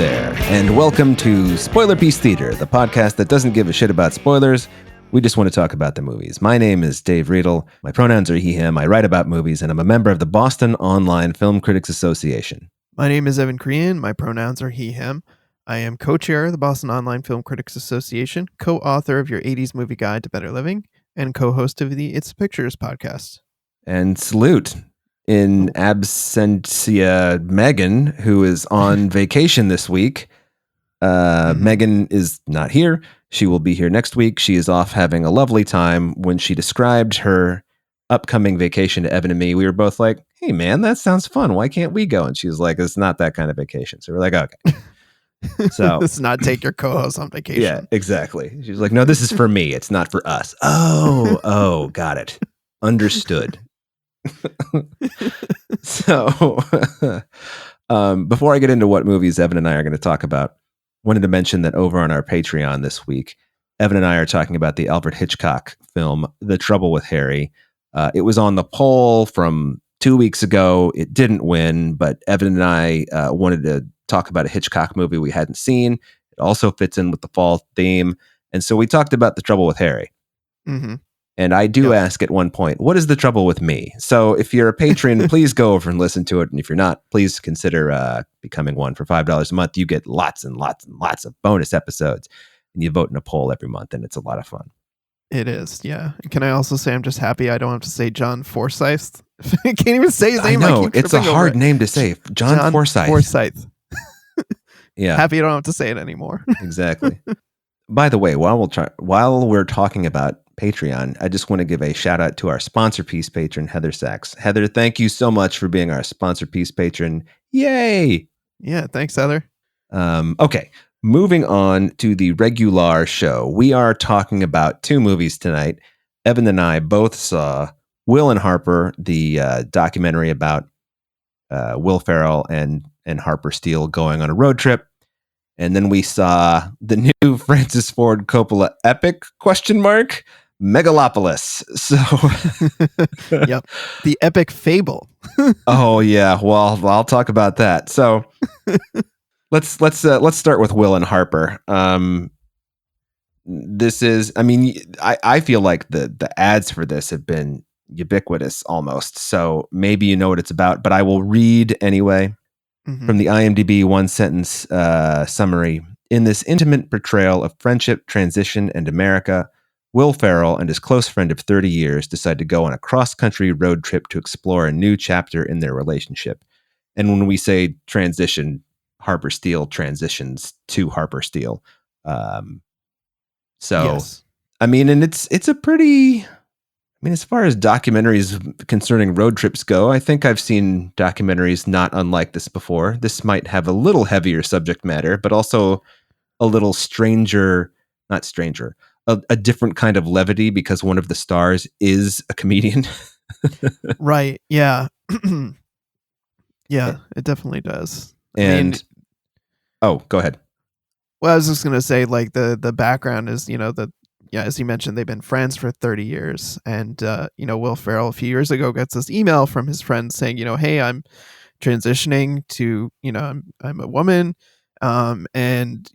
there, and welcome to Spoiler Piece Theater, the podcast that doesn't give a shit about spoilers. We just want to talk about the movies. My name is Dave Riedel. My pronouns are he, him. I write about movies, and I'm a member of the Boston Online Film Critics Association. My name is Evan Crean. My pronouns are he, him. I am co-chair of the Boston Online Film Critics Association, co-author of your 80s Movie Guide to Better Living, and co-host of the It's Pictures podcast. And salute in absentia Megan, who is on vacation this week. Megan is not here. She will be here next week. She is off having a lovely time. When she described her upcoming vacation to Evan and me, we were both like, hey, man, that sounds fun. Why can't we go? And she was like, it's not that kind of vacation. So we're like, okay. So let's not take your co-host on vacation. Yeah, exactly. She was like, no, this is for me. It's not for us. Oh, got it. Understood. So before I get into what movies Evan and I are going to talk about, wanted to mention that over on our Patreon this week, Evan and I are talking about the Alfred Hitchcock film, The Trouble with Harry. It was on the poll from 2 weeks ago. It didn't win, but Evan and I wanted to talk about a Hitchcock movie we hadn't seen. It also fits in with the fall theme. And so we talked about The Trouble with Harry. Mm-hmm. And I do ask at one point, what is the trouble with me? So if you're a patron, please go over and listen to it. And if you're not, please consider becoming one for $5 a month. You get lots and lots and lots of bonus episodes. And you vote in a poll every month. And it's a lot of fun. It is, yeah. Can I also say I'm just happy I don't have to say John Forsyth? I can't even say his name. I know, it's a hard name to say. John Forsyth. Forsyth. Yeah. Happy I don't have to say it anymore. Exactly. By the way, while we're talking about Patreon, I just want to give a shout out to our sponsor piece patron, Heather Sachs. Heather, thank you so much for being our sponsor piece patron. Yay! Yeah, thanks, Heather. Okay, moving on to the regular show. We are talking about two movies tonight. Evan and I both saw Will and Harper, the documentary about Will Ferrell and Harper Steele going on a road trip. And then we saw the new Francis Ford Coppola epic ? Megalopolis. So, yep, the epic fable. Oh yeah, well, I'll talk about that. So, let's start with Will and Harper. This is, I mean, I feel like the ads for this have been ubiquitous almost. So maybe you know what it's about, but I will read anyway. Mm-hmm. From the IMDb one-sentence summary. In this intimate portrayal of friendship, transition, and America, Will Ferrell and his close friend of 30 years decide to go on a cross-country road trip to explore a new chapter in their relationship. And when we say transition, Harper Steele transitions to Harper Steele. Yes. I mean, and it's a pretty... I mean, as far as documentaries concerning road trips go, I think I've seen documentaries not unlike this before. This might have a little heavier subject matter, but also a little a different kind of levity because one of the stars is a comedian. Right. Yeah. Yeah, it definitely does. And go ahead. Well, I was just going to say, like, the background is, as you mentioned, they've been friends for 30 years. And, Will Ferrell a few years ago gets this email from his friend saying, hey, I'm transitioning to, I'm a woman. And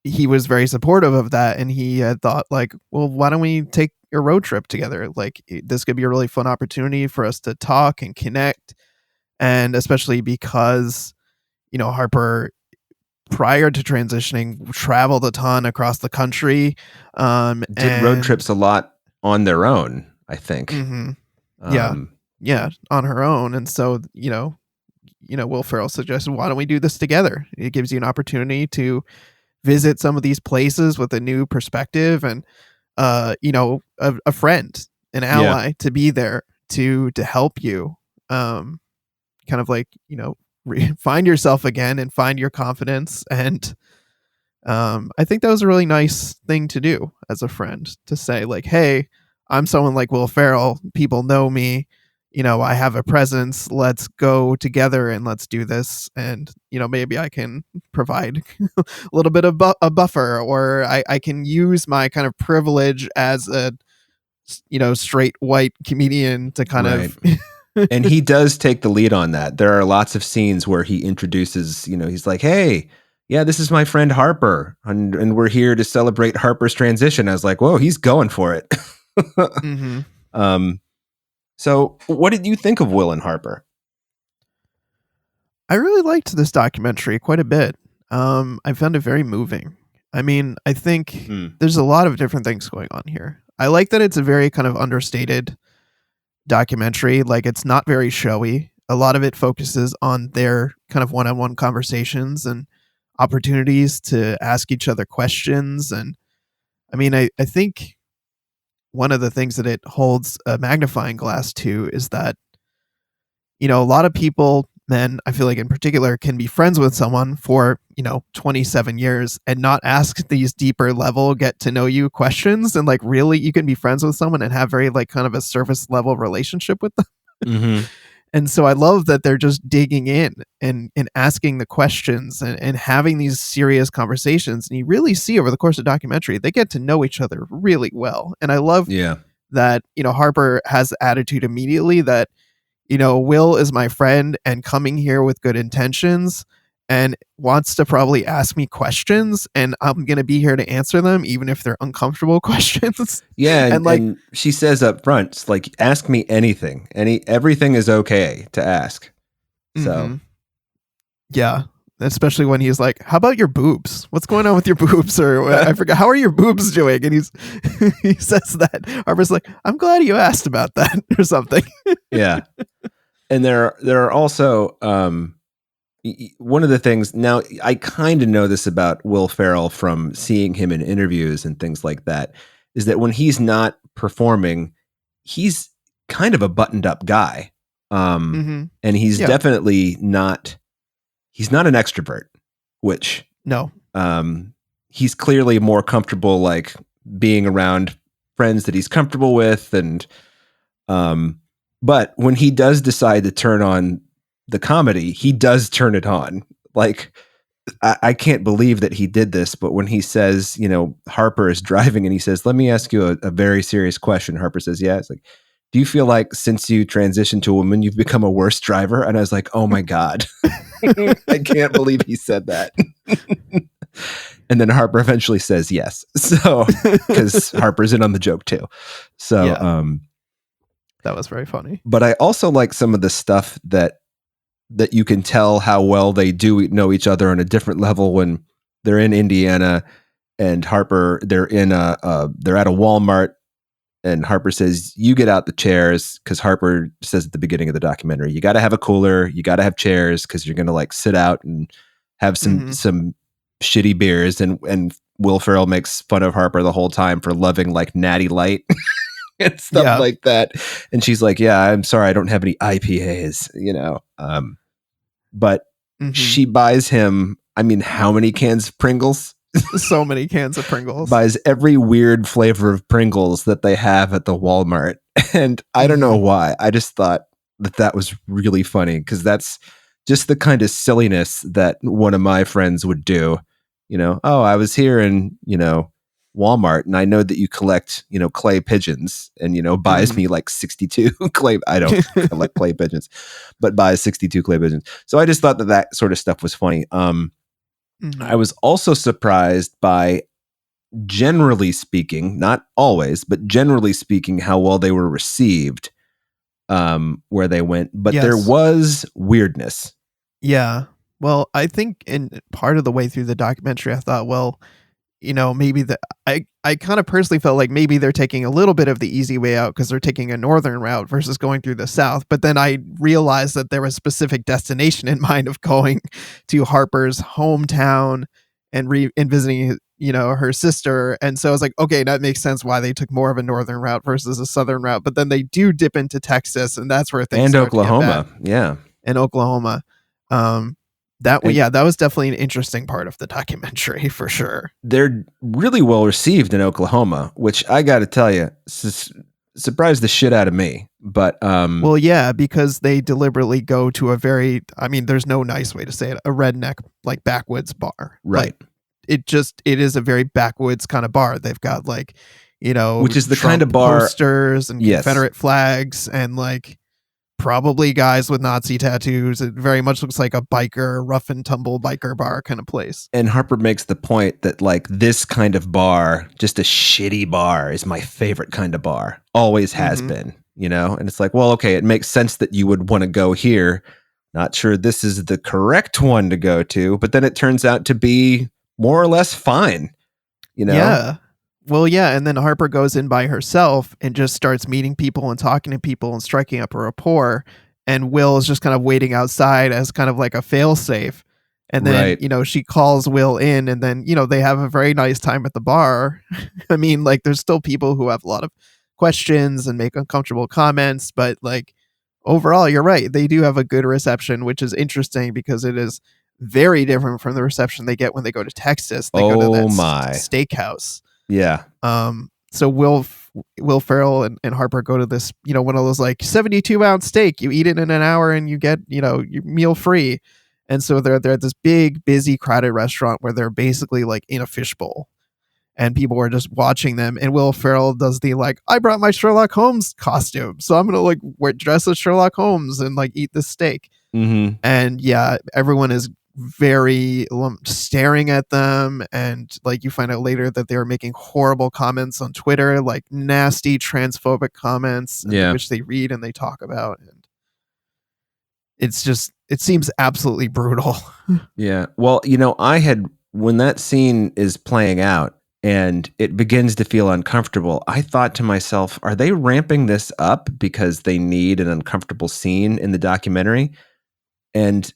he was very supportive of that. And he had thought like, well, why don't we take a road trip together? Like, this could be a really fun opportunity for us to talk and connect. And especially because, Harper, prior to transitioning, traveled a ton across the country. Did road trips a lot on their own, I think. Mm-hmm. Yeah, on her own. And so, Will Ferrell suggested, why don't we do this together? It gives you an opportunity to visit some of these places with a new perspective and, a friend, an ally to be there to help you, kind of like, find yourself again and find your confidence. And I think that was a really nice thing to do as a friend, to say like, hey, I'm someone like Will Ferrell. People know me. I have a presence. Let's go together and let's do this. And, maybe I can provide a little bit of a buffer, or I can use my kind of privilege as a, straight white comedian to kind of And he does take the lead on that. There are lots of scenes where he introduces, he's like, hey, yeah, this is my friend Harper, and we're here to celebrate Harper's transition. I was like, whoa, he's going for it. Mm-hmm. So what did you think of Will and Harper? I really liked this documentary quite a bit. I found it very moving. I mean, I think there's a lot of different things going on here. I like that it's a very kind of understated documentary. Like, it's not very showy. A lot of it focuses on their kind of one-on-one conversations and opportunities to ask each other questions. And I mean, I think one of the things that it holds a magnifying glass to is that, a lot of people, men, I feel like in particular, can be friends with someone for, 27 years and not ask these deeper level, get to know you questions. And like, really, you can be friends with someone and have very like kind of a surface level relationship with them. Mm-hmm. And so I love that they're just digging in and asking the questions and having these serious conversations. And you really see over the course of the documentary, they get to know each other really well. And I love that, Harper has the attitude immediately that, Will is my friend and coming here with good intentions and wants to probably ask me questions, and I'm going to be here to answer them, even if they're uncomfortable questions. Yeah. And she says up front, it's like, ask me anything. Everything is okay to ask. So. Mm-hmm. Yeah. Especially when he's like, how about your boobs? What's going on with your boobs? Or I forgot, how are your boobs doing? And he says that. Harper's like, I'm glad you asked about that or something. Yeah. And there are also, one of the things, now I kind of know this about Will Ferrell from seeing him in interviews and things like that, is that when he's not performing, he's kind of a buttoned up guy. And he's definitely not, he's not an extrovert, which no, he's clearly more comfortable, like being around friends that he's comfortable with. And, but when he does decide to turn on the comedy, he does turn it on. Like, I can't believe that he did this, but when he says, Harper is driving and he says, let me ask you a very serious question. Harper says, yeah. It's like, do you feel like since you transitioned to a woman, you've become a worse driver? And I was like, oh my God, I can't believe he said that. And then Harper eventually says yes. So, because Harper's in on the joke too. So, that was very funny. But I also like some of the stuff that you can tell how well they do know each other on a different level when they're in Indiana and Harper, they're at a Walmart and Harper says, you get out the chairs. Cause Harper says at the beginning of the documentary, you got to have a cooler, you got to have chairs. Cause you're going to like sit out and have some shitty beers. And Will Ferrell makes fun of Harper the whole time for loving like Natty Light and stuff like that. And she's like, yeah, I'm sorry, I don't have any IPAs, but she buys him, I mean, how many cans of Pringles? So many cans of Pringles. Buys every weird flavor of Pringles that they have at the Walmart. And I don't know why. I just thought that was really funny because that's just the kind of silliness that one of my friends would do. Oh, I was here in, Walmart and I know that you collect, clay pigeons and, buys me like 62 clay. I don't collect clay pigeons, but buys 62 clay pigeons. So I just thought that sort of stuff was funny. I was also surprised by, generally speaking, not always, but generally speaking, how well they were received where they went. But there was weirdness. Yeah. Well, I think in part of the way through the documentary, I thought, well, maybe I kind of personally felt like maybe they're taking a little bit of the easy way out because they're taking a northern route versus going through the south. But then I realized that there was a specific destination in mind of going to Harper's hometown and visiting, her sister. And so I was like, okay, that makes sense why they took more of a northern route versus a southern route. But then they do dip into Texas, and that's where things and start Oklahoma, to get bad. And Oklahoma. That was definitely an interesting part of the documentary for sure. They're really well received in Oklahoma, which I got to tell you, surprised the shit out of me. But well, yeah, because they deliberately go to there's no nice way to say it, a redneck like backwoods bar, right? Like, it is a very backwoods kind of bar. They've got like, which is the Trump kind of bar posters and Confederate flags and like probably guys with Nazi tattoos. It very much looks like a biker, rough and tumble biker bar kind of place. And Harper makes the point that like this kind of bar, just a shitty bar, is my favorite kind of bar. Always has been, you know? And it's like, well, okay, it makes sense that you would want to go here. Not sure this is the correct one to go to, but then it turns out to be more or less fine, you know? Yeah. Well, yeah, and then Harper goes in by herself and just starts meeting people and talking to people and striking up a rapport. And Will is just kind of waiting outside as kind of like a failsafe. And then, she calls Will in, and then, they have a very nice time at the bar. I mean, like, there's still people who have a lot of questions and make uncomfortable comments, but like, overall, you're right. They do have a good reception, which is interesting because it is very different from the reception they get when they go to Texas. They go to that steakhouse. Yeah. So Will Ferrell and Harper go to this, one of those like 72-ounce steak. You eat it in an hour and you get, your meal free. And so they're at this big, busy, crowded restaurant where they're basically like in a fishbowl. And people are just watching them. And Will Ferrell does the like, I brought my Sherlock Holmes costume, so I'm gonna like dress as Sherlock Holmes and like eat this steak. And yeah, everyone is very staring at them, and like you find out later that they were making horrible comments on Twitter, like nasty transphobic comments, which they read and they talk about, and it seems absolutely brutal. Yeah. Well, when that scene is playing out and it begins to feel uncomfortable, I thought to myself, are they ramping this up because they need an uncomfortable scene in the documentary? And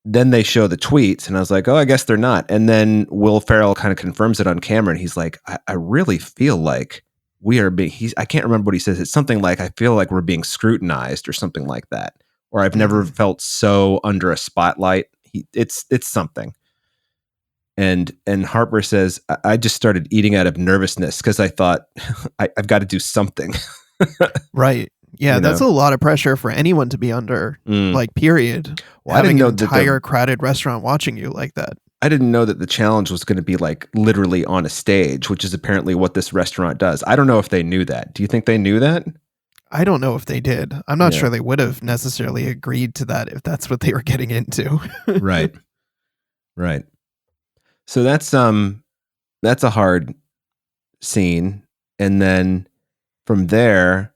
then they show the tweets, and I was like, oh, I guess they're not. And then Will Ferrell kind of confirms it on camera, and he's like, I really feel like we are being, I can't remember what he says. It's something like, I feel like we're being scrutinized or something like that. Or I've never felt so under a spotlight. It's something. And Harper says, I just started eating out of nervousness because I thought I've got to do something. Right. Yeah, that's a lot of pressure for anyone to be under, like, period. Well, having an entire crowded restaurant watching you like that. I didn't know that the challenge was going to be, like, literally on a stage, which is apparently what this restaurant does. I don't know if they knew that. Do you think they knew that? I don't know if they did. I'm not sure they would have necessarily agreed to that if that's what they were getting into. Right. So that's a hard scene. And then from there,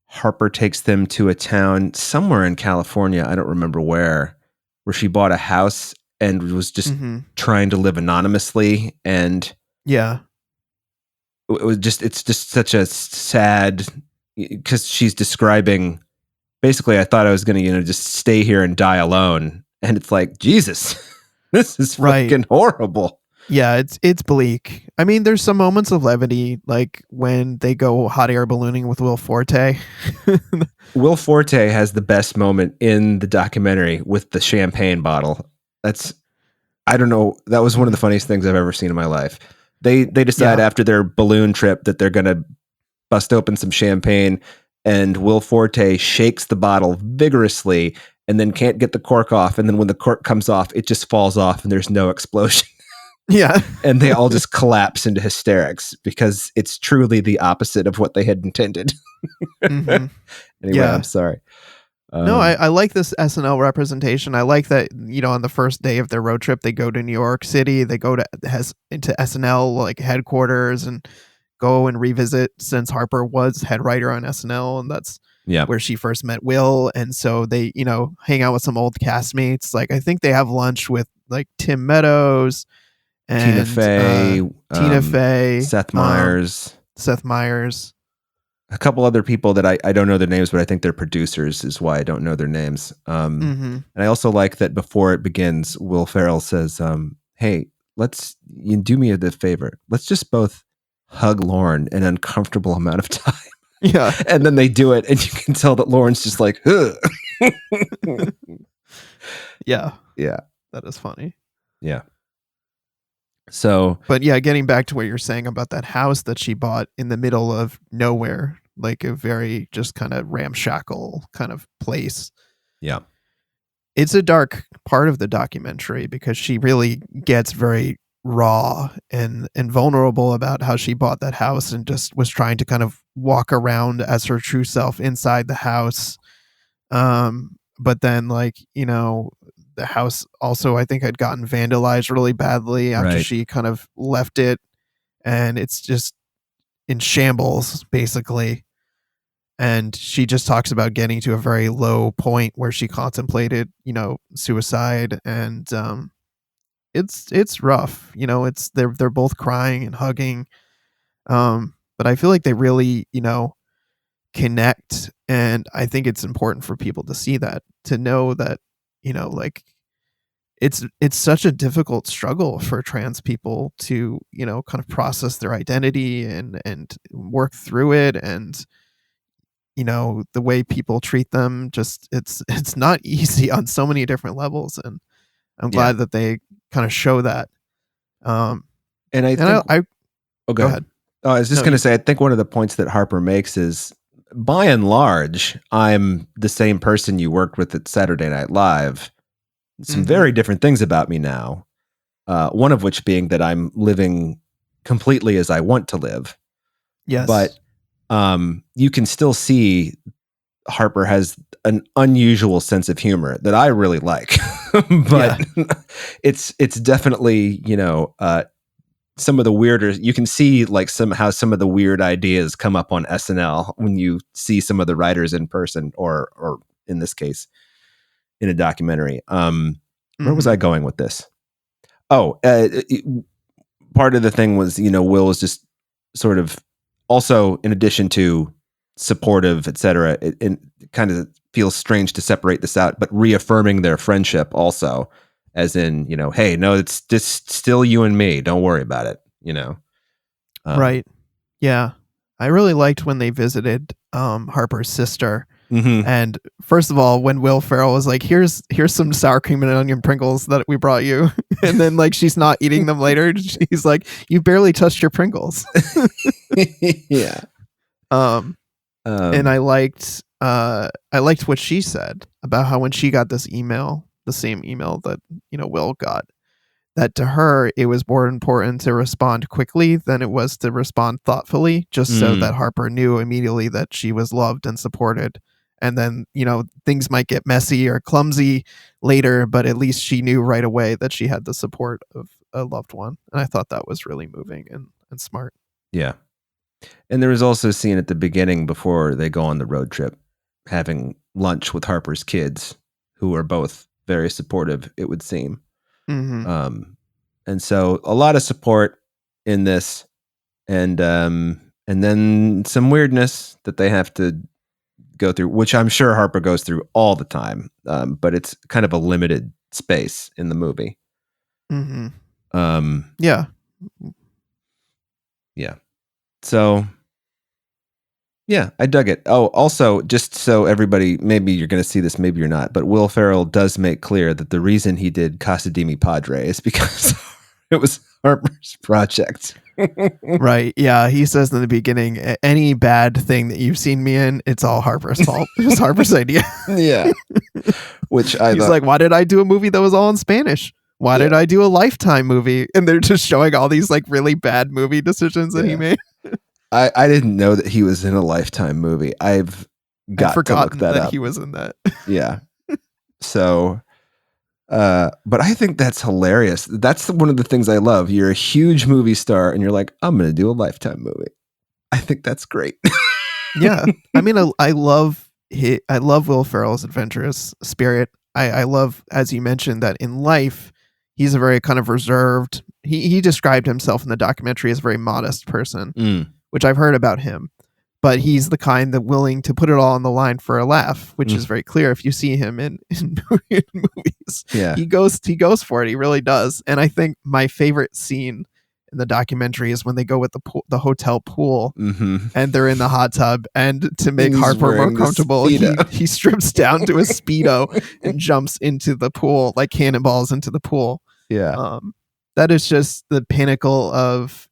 Harper takes them to a town somewhere in California, I don't remember where she bought a house and was just trying to live anonymously. And it's just such a sad, because she's describing, basically, I thought I was going to, just stay here and die alone. And it's like, Jesus, this is fucking horrible. Yeah, it's bleak. I mean, there's some moments of levity, like when they go hot air ballooning with Will Forte. Will Forte has the best moment in the documentary with the champagne bottle. I don't know, that was one of the funniest things I've ever seen in my life. They decide after their balloon trip that they're going to bust open some champagne, and Will Forte shakes the bottle vigorously and then can't get the cork off. And then when the cork comes off, it just falls off and there's no explosion. Yeah. And they all just collapse into hysterics because it's truly the opposite of what they had intended. Anyway, I'm sorry. No, I like this SNL representation. I like that, on the first day of their road trip, they go to New York City. They go into SNL like headquarters and go and revisit, since Harper was head writer on SNL, and that's where she first met Will. And so they, hang out with some old castmates. Like, I think they have lunch with like Tim Meadows, and Tina Fey, Seth Meyers, a couple other people that I don't know their names, but I think they're producers, is why I don't know their names. And I also like that before it begins, Will Ferrell says, hey, you do me a favor. Let's just both hug Lauren an uncomfortable amount of time. Yeah. And then they do it, and you can tell that Lauren's just like, ugh. Yeah. Yeah. That is funny. Yeah. So, but yeah, getting back to what you're saying about that house that she bought in the middle of nowhere, like a very just kind of ramshackle kind of place. Yeah. It's a dark part of the documentary because she really gets very raw and vulnerable about how she bought that house and just was trying to kind of walk around as her true self inside the house. But then like, the house also I think had gotten vandalized really badly after Right. she kind of left it, and it's just in shambles basically. And she just talks about getting to a very low point where she contemplated, suicide, and it's rough. It's they're both crying and hugging. But I feel like they really, connect, and I think it's important for people to see that, to know that, like it's such a difficult struggle for trans people to, kind of process their identity and work through it, and the way people treat them, just it's not easy on so many different levels, and I'm Yeah. glad that they kind of show that. And I And think I oh, go go ahead. ahead. Oh, I was just No, going to say, I think one of the points that Harper makes is, by and large, I'm the same person you worked with at Saturday Night Live. Some mhm. very different things about me now. One of which being that I'm living completely as I want to live. But Yes. you can still see Harper has an unusual sense of humor that I really like. Yeah. But it's definitely, some of the weirder, you can see like how some of the weird ideas come up on SNL when you see some of the writers in person, or in this case in a documentary. Where was I Mhm. going with this? Oh, part of the thing was, Will was just sort of also, in addition to supportive, etc. It kind of feels strange to separate this out, but reaffirming their friendship also, as in, hey, no, it's just still you and me. Don't worry about it. Um, Right. Yeah. I really liked when they visited Harper's sister. mhm. And first of all, when Will Ferrell was like, "Here's some sour cream and onion Pringles that we brought you," and then like she's not eating them later, he's like, "You barely touched your Pringles." Yeah. Um, and Um, I liked what she said about how when she got this email, the same email that Will got, that to her it was more important to respond quickly than it was to respond thoughtfully, just so that mm, Harper knew immediately that she was loved and supported. And then, things might get messy or clumsy later, but at least she knew right away that she had the support of a loved one. And I thought that was really moving and smart. yeah. And there was also a scene at the beginning before they go on the road trip, having lunch with Harper's kids, who are both very supportive, it would seem. Mm-hmm. Um, and so a lot of support in this, and then some weirdness that they have to go through, which I'm sure Harper goes through all the time, but it's kind of a limited space in the movie. Mm-hmm. Um, Yeah. yeah. So yeah, I dug it. Oh, also, just so everybody, maybe you're going to see this, maybe you're not, but Will Ferrell does make clear that the reason he did Casa de Mi Padre is because it was Harper's project. Right. Yeah. He says in the beginning, any bad thing that you've seen me in, it's all Harper's fault. It was Harper's idea. Yeah. Which I He's thought, like, why did I do a movie that was all in Spanish? Why yeah, did I do a Lifetime movie? And they're just showing all these like really bad movie decisions that he yeah. made. I didn't know that he was in a Lifetime movie. I've I'd got to look forgotten that that up. he was in that. Yeah. So, but I think that's hilarious. That's one of the things I love. You're a huge movie star and you're like, I'm going to do a Lifetime movie. I think that's great. Yeah. I mean, I love I love Will Ferrell's adventurous spirit. I love, as you mentioned, that in life he's a very kind of reserved. He described himself in the documentary as a very modest person, Mm, which I've heard about him. But he's the kind that willing to put it all on the line for a laugh, which is mm, very clear if you see him in movies. yeah. He goes for it. He really does. And I think my favorite scene in the documentary is when they go with the hotel pool Mm-hmm. and they're in the hot tub, and to make And he's Harper more wearing the comfortable, he Speedo. he strips down to a speedo and jumps into the pool like cannonballs into the pool. Yeah. Um, that is just the pinnacle of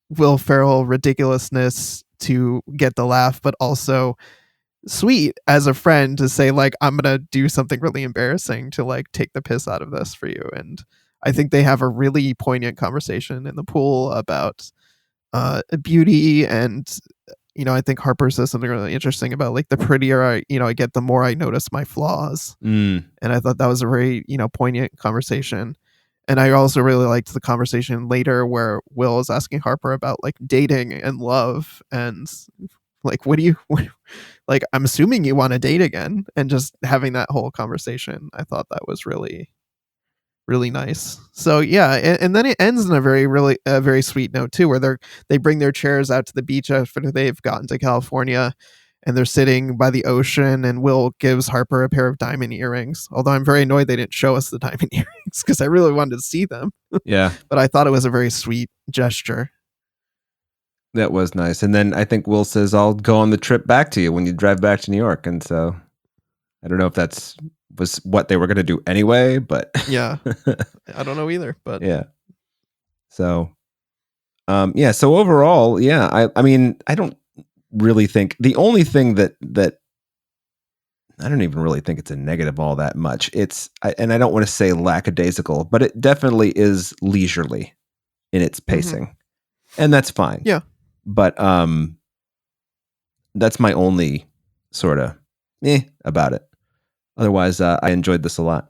Will Ferrell ridiculousness to get the laugh, but also sweet as a friend to say like, I'm gonna do something really embarrassing to like take the piss out of this for you. And I think they have a really poignant conversation in the pool about beauty and I think Harper says something really interesting about like the prettier I get, the more I notice my flaws. And I thought that was a very, poignant conversation. And I also really liked the conversation later where Will is asking Harper about like dating and love and like, like, I'm assuming you want to date again, and just having that whole conversation. I thought that was really, really nice. So yeah, and then it ends in a very sweet note too, where they bring their chairs out to the beach after they've gotten to California, and they're sitting by the ocean, and Will gives Harper a pair of diamond earrings. Although I'm very annoyed they didn't show us the diamond earrings because I really wanted to see them. Yeah. But I thought it was a very sweet gesture. That was nice. And then I think Will says, I'll go on the trip back to you when you drive back to New York. And so I don't know if was what they were going to do anyway, but yeah, I don't know either, but yeah. So, so overall, yeah, I mean, I don't really think the only thing that I don't even really think it's a negative all that much. And I don't want to say lackadaisical, but it definitely is leisurely in its pacing, and that's fine. Yeah. But that's my only sort of about it. Otherwise, I enjoyed this a lot.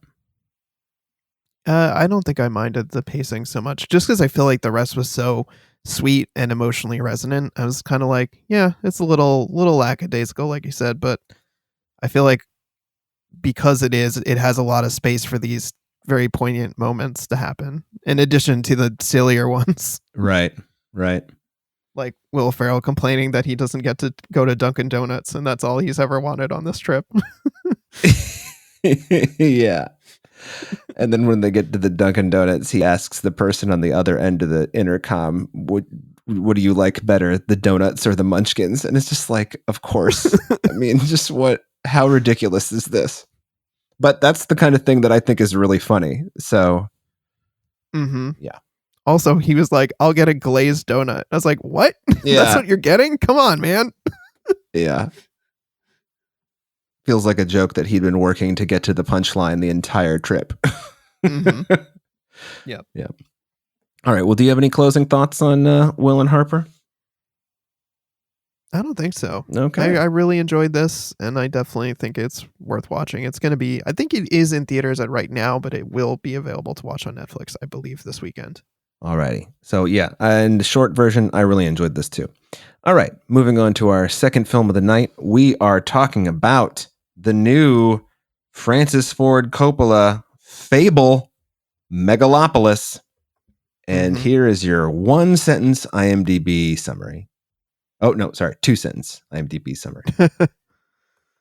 I don't think I minded the pacing so much, just because I feel like the rest was so sweet and emotionally resonant. I was kind of like, yeah, it's a little lackadaisical, like you said, but I feel like because it has a lot of space for these very poignant moments to happen, in addition to the sillier ones. Right. Like Will Ferrell complaining that he doesn't get to go to Dunkin' Donuts, and that's all he's ever wanted on this trip. Yeah. And then when they get to the Dunkin' Donuts, he asks the person on the other end of the intercom, what do you like better, the donuts or the munchkins? And it's just like, of course. I mean, just how ridiculous is this? But that's the kind of thing that I think is really funny. So, yeah. Also, he was like, I'll get a glazed donut. I was like, what? Yeah. That's what you're getting? Come on, man. Yeah. Feels like a joke that he'd been working to get to the punchline the entire trip. Yep. All right. Well, do you have any closing thoughts on Will and Harper? I don't think so. Okay. I really enjoyed this, and I definitely think it's worth watching. It's going to be, I think it is in theaters right now, but it will be available to watch on Netflix, I believe, this weekend. Alrighty. So yeah, and the short version, I really enjoyed this too. All right, moving on to our second film of the night. We are talking about the new Francis Ford Coppola fable, Megalopolis. And here is your 1-sentence IMDb summary. Oh, no, sorry, 2-sentence IMDb summary.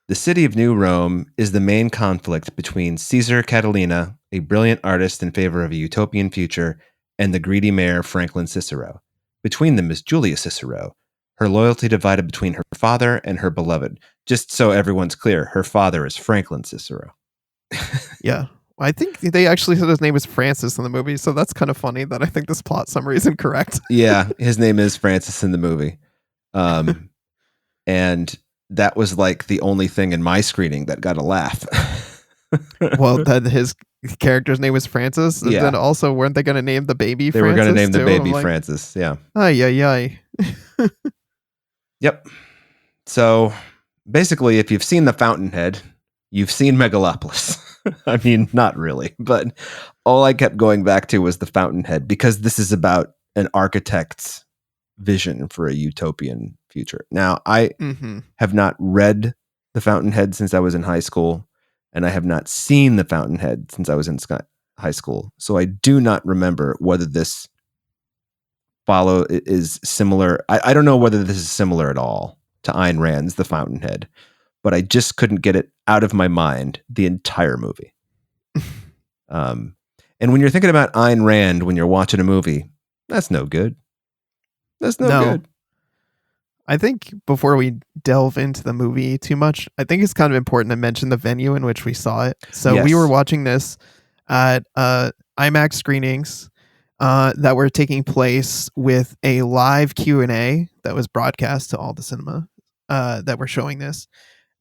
The city of New Rome is the main conflict between Caesar Catalina, a brilliant artist in favor of a utopian future, and the greedy mayor Franklin Cicero. Between them is Julia Cicero, her loyalty divided between her father and her beloved. Just so everyone's clear, her father is Franklin Cicero. Yeah. I think they actually said his name is Francis in the movie, so that's kind of funny that I think this plot summary is incorrect. Yeah, his name is Francis in the movie. And that was like the only thing in my screening that got a laugh. Well, that his character's name was Francis. Yeah. Then also, weren't they going to name the baby They Francis? were going to name the too? baby Francis. Yeah. Ay. Yep. So basically, if you've seen The Fountainhead, you've seen Megalopolis. I mean, not really, but all I kept going back to was The Fountainhead, because this is about an architect's vision for a utopian future. Now, I have not read The Fountainhead since I was in high school, and I have not seen The Fountainhead since I was in high school. So I do not remember whether this is similar. I don't know whether this is similar at all to Ayn Rand's The Fountainhead, but I just couldn't get it out of my mind the entire movie. And when you're thinking about Ayn Rand when you're watching a movie, that's no good. That's no good. I think before we delve into the movie too much, I think it's kind of important to mention the venue in which we saw it. So we were watching this at IMAX screenings that were taking place with a live Q&A that was broadcast to all the cinema that were showing this.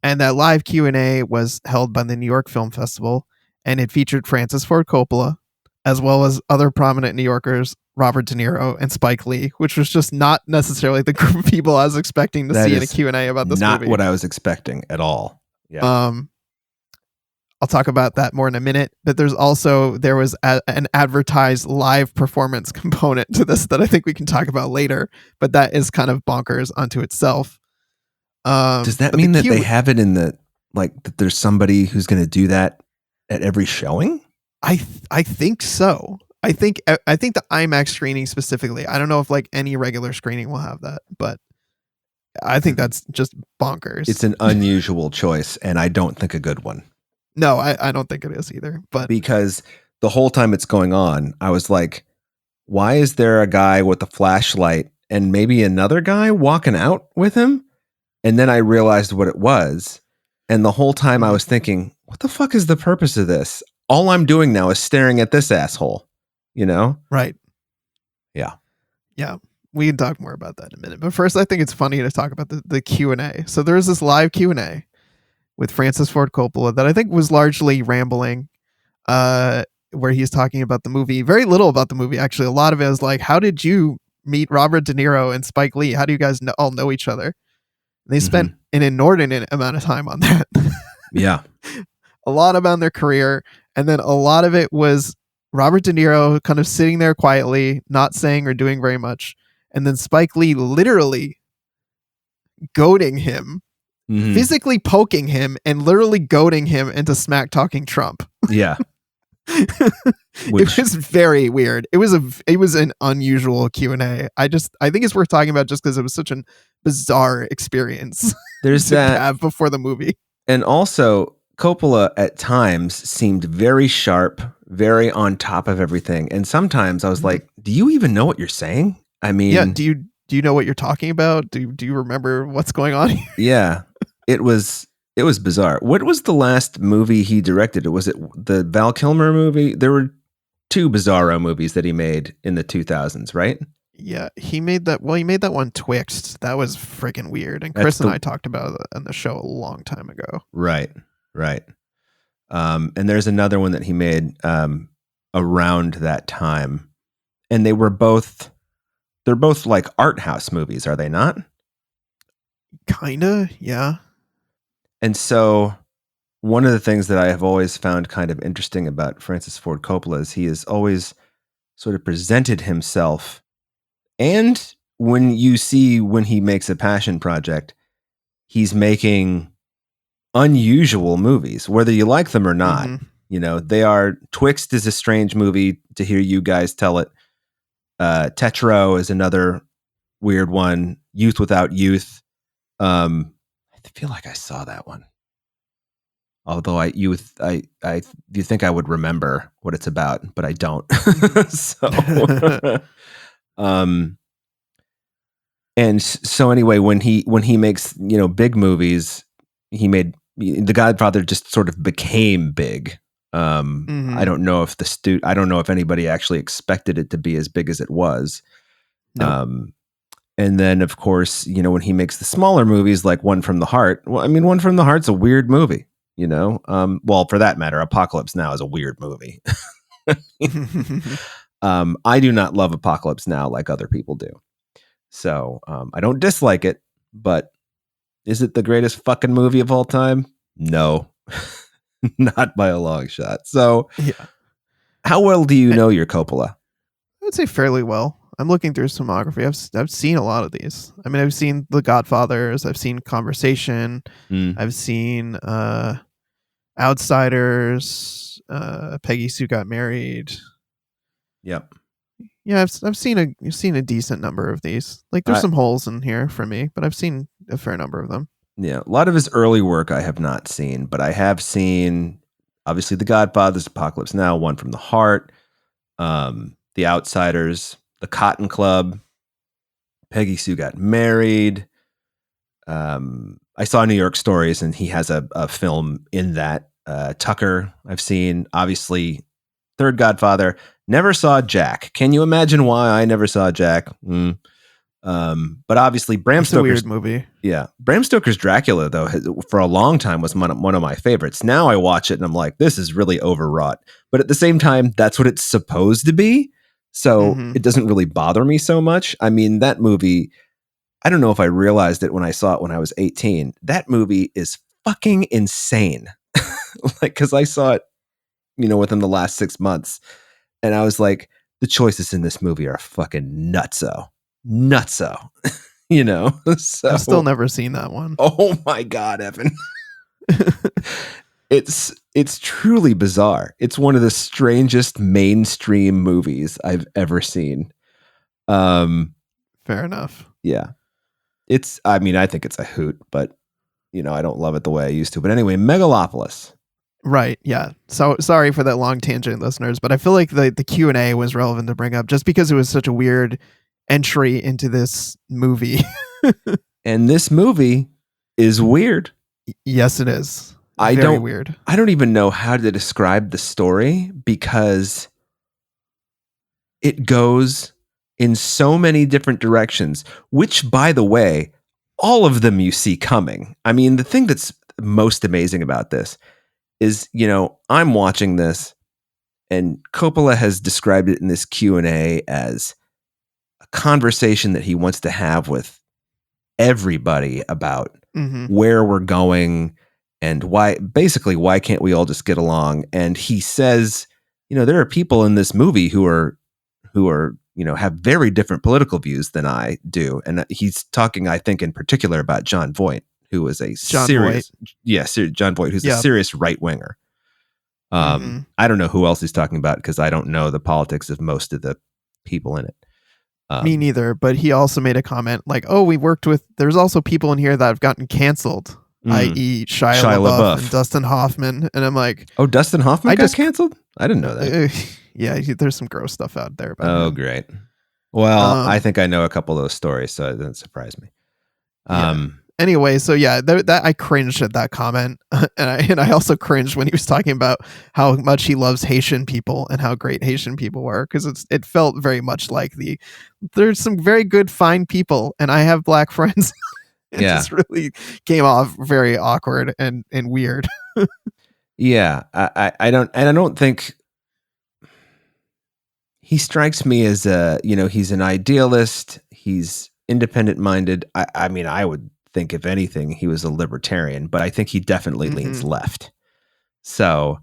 And that live Q&A was held by the New York Film Festival, and it featured Francis Ford Coppola as well as other prominent New Yorkers, Robert De Niro and Spike Lee, which was just not necessarily the group of people I was expecting to That see in a is Q&A about this not movie. what I was expecting at all. Yeah. I'll talk about that more in a minute, but there was an advertised live performance component to this that I think we can talk about later, but that is kind of bonkers unto itself. Does that mean that they have it in the, like, that there's somebody who's going to do that at every showing? I think so. I think the IMAX screening specifically. I don't know if like any regular screening will have that, but I think that's just bonkers. It's an unusual choice, and I don't think a good one. No, I don't think it is either. But because the whole time it's going on, I was like, why is there a guy with a flashlight and maybe another guy walking out with him? And then I realized what it was. And the whole time I was thinking, what the fuck is the purpose of this? All I'm doing now is staring at this asshole, you know? Right. Yeah. Yeah. We can talk more about that in a minute. But first, I think it's funny to talk about the Q&A. So there was this live Q&A with Francis Ford Coppola that I think was largely rambling, where he's talking about the movie. Very little about the movie, actually. A lot of it is like, how did you meet Robert De Niro and Spike Lee? How do you guys all know each other? And they spent an inordinate amount of time on that. Yeah. A lot about their career. And then a lot of it was Robert De Niro kind of sitting there quietly, not saying or doing very much. And then Spike Lee literally goading him, physically poking him, and literally goading him into smack talking Trump. Yeah. It was very weird. It was an unusual Q&A. I think it's worth talking about just because it was such a bizarre experience. There's that have before the movie. And also Coppola at times seemed very sharp, very on top of everything. And sometimes I was like, do you even know what you're saying? I mean, yeah, do you know what you're talking about? Do you remember what's going on here? Yeah. It was bizarre. What was the last movie he directed? Was it the Val Kilmer movie? There were two Bizarro movies that he made in the 2000s, right? Yeah, he made that one Twixt. That was freaking weird. And Chris and I talked about it on the show a long time ago. Right. And there's another one that he made around that time. And they're both like art house movies, are they not? Kinda, yeah. And so one of the things that I have always found kind of interesting about Francis Ford Coppola is he has always sort of presented himself. And when he makes a passion project, he's making unusual movies, whether you like them or not. You know, Twixt is a strange movie to hear you guys tell it. Tetro is another weird one. Youth Without Youth. I feel like I saw that one. Although you think I would remember what it's about, but I don't. And so anyway, when he makes, big movies, he made The Godfather just sort of became big. I don't know if anybody actually expected it to be as big as it was. Nope. And then, of course, when he makes the smaller movies like One from the Heart, well, I mean, One from the Heart's a weird movie, well, for that matter, Apocalypse Now is a weird movie. I do not love Apocalypse Now like other people do. So I don't dislike it, but is it the greatest fucking movie of all time? No, not by a long shot. So yeah. How well do you know your Coppola? I would say fairly well. I'm looking through his filmography. I've seen a lot of these. I mean, I've seen The Godfathers. I've seen Conversation. I've seen Outsiders. Peggy Sue Got Married. Yep. Yeah, I've seen a decent number of these. Like, there's some holes in here for me, but I've seen a fair number of them. Yeah, a lot of his early work I have not seen, but I have seen obviously The Godfathers, Apocalypse Now, One from the Heart, The Outsiders, The Cotton Club, Peggy Sue Got Married. I saw New York Stories, and he has a film in that. Tucker, I've seen. Obviously, Third Godfather. Never saw Jack. Can you imagine why I never saw Jack? But obviously, Bram It's a Stoker's weird movie. Yeah, Bram Stoker's Dracula, though, for a long time was one of my favorites. Now I watch it and I'm like, this is really overwrought. But at the same time, that's what it's supposed to be. So it doesn't really bother me so much. I mean, that movie, I don't know if I realized it when I saw it when I was 18. That movie is fucking insane. Like, because I saw it, within the last 6 months. And I was like, the choices in this movie are fucking nutso. Nutso. So I've still never seen that one. Oh my God, Evan. It's truly bizarre. It's one of the strangest mainstream movies I've ever seen. Fair enough. Yeah. I think it's a hoot, but I don't love it the way I used to. But anyway, Megalopolis. Right. Yeah. So sorry for that long tangent, listeners, but I feel like the Q&A was relevant to bring up just because it was such a weird entry into this movie. And this movie is weird. Yes, it is. Very weird. I don't even know how to describe the story because it goes in so many different directions, which, by the way, all of them you see coming. I mean, the thing that's most amazing about this is, I'm watching this and Coppola has described it in this Q&A as a conversation that he wants to have with everybody about where we're going and why can't we all just get along? And he says, there are people in this movie who are, have very different political views than I do. And he's talking, I think, in particular about John Voight, who is John Voight, who's a serious right winger. I don't know who else he's talking about because I don't know the politics of most of the people in it. Me neither, but he also made a comment like, oh, there's also people in here that have gotten canceled, i.e. Shia LaBeouf and Dustin Hoffman. And I'm like, oh, Dustin Hoffman got canceled? I didn't know that. Yeah, there's some gross stuff out there. Oh, great. Well, I think I know a couple of those stories, so it doesn't surprise me. Anyway, so yeah, that I cringed at that comment, and I also cringed when he was talking about how much he loves Haitian people and how great Haitian people are, because it felt very much like there's some very good, fine people, and I have black friends. It just really came off very awkward and weird. Yeah, I don't think he strikes me as he's an idealist. He's independent minded. I mean, I would think if anything he was a libertarian, but I think he definitely leans left. So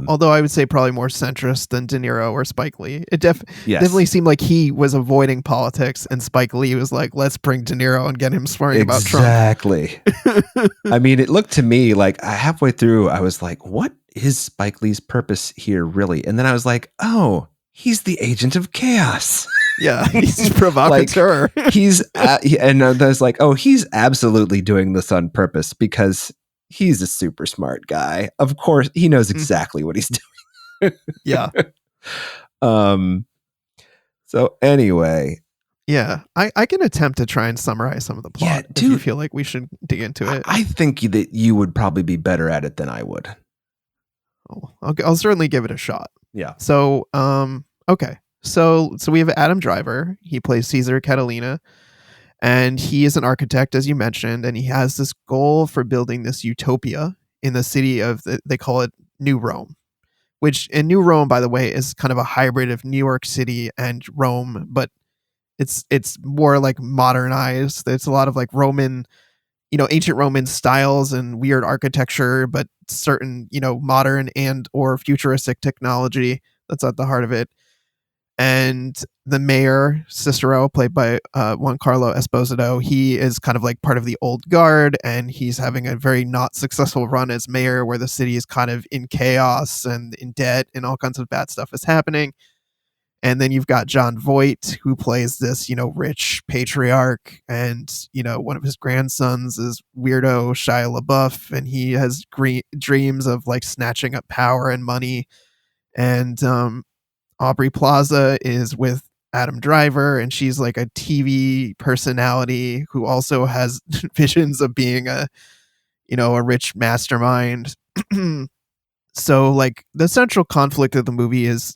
although I would say probably more centrist than De Niro or Spike Lee. It definitely seemed like he was avoiding politics, and Spike Lee was like, let's bring De Niro and get him swearing about Trump. Exactly. I mean, it looked to me like halfway through I was like, what is Spike Lee's purpose here really? And then I was like, oh, he's the agent of chaos. Yeah, he's provocateur. And I was like, oh, he's absolutely doing this on purpose because he's a super smart guy. Of course, he knows exactly what he's doing. Yeah. So anyway. Yeah, I can attempt to try and summarize some of the plot. If you feel like we should dig into it. I think that you would probably be better at it than I would. Oh, I'll certainly give it a shot. Yeah. So, okay. So we have Adam Driver. He plays Caesar Catalina, and he is an architect, as you mentioned, and he has this goal for building this utopia in the city of, they call it New Rome, which in New Rome, by the way, is kind of a hybrid of New York City and Rome, but it's more like modernized. It's a lot of like Roman, ancient Roman styles and weird architecture, but certain, modern and or futuristic technology that's at the heart of it. And the mayor, Cicero, played by Juan Carlo Esposito, he is kind of like part of the old guard, and he's having a very not successful run as mayor where the city is kind of in chaos and in debt and all kinds of bad stuff is happening. And then you've got John Voight, who plays this, rich patriarch, and, one of his grandsons is weirdo Shia LaBeouf, and he has dreams of like snatching up power and money. And Aubrey Plaza is with Adam Driver, and she's like a TV personality who also has visions of being a rich mastermind. So like the central conflict of the movie is,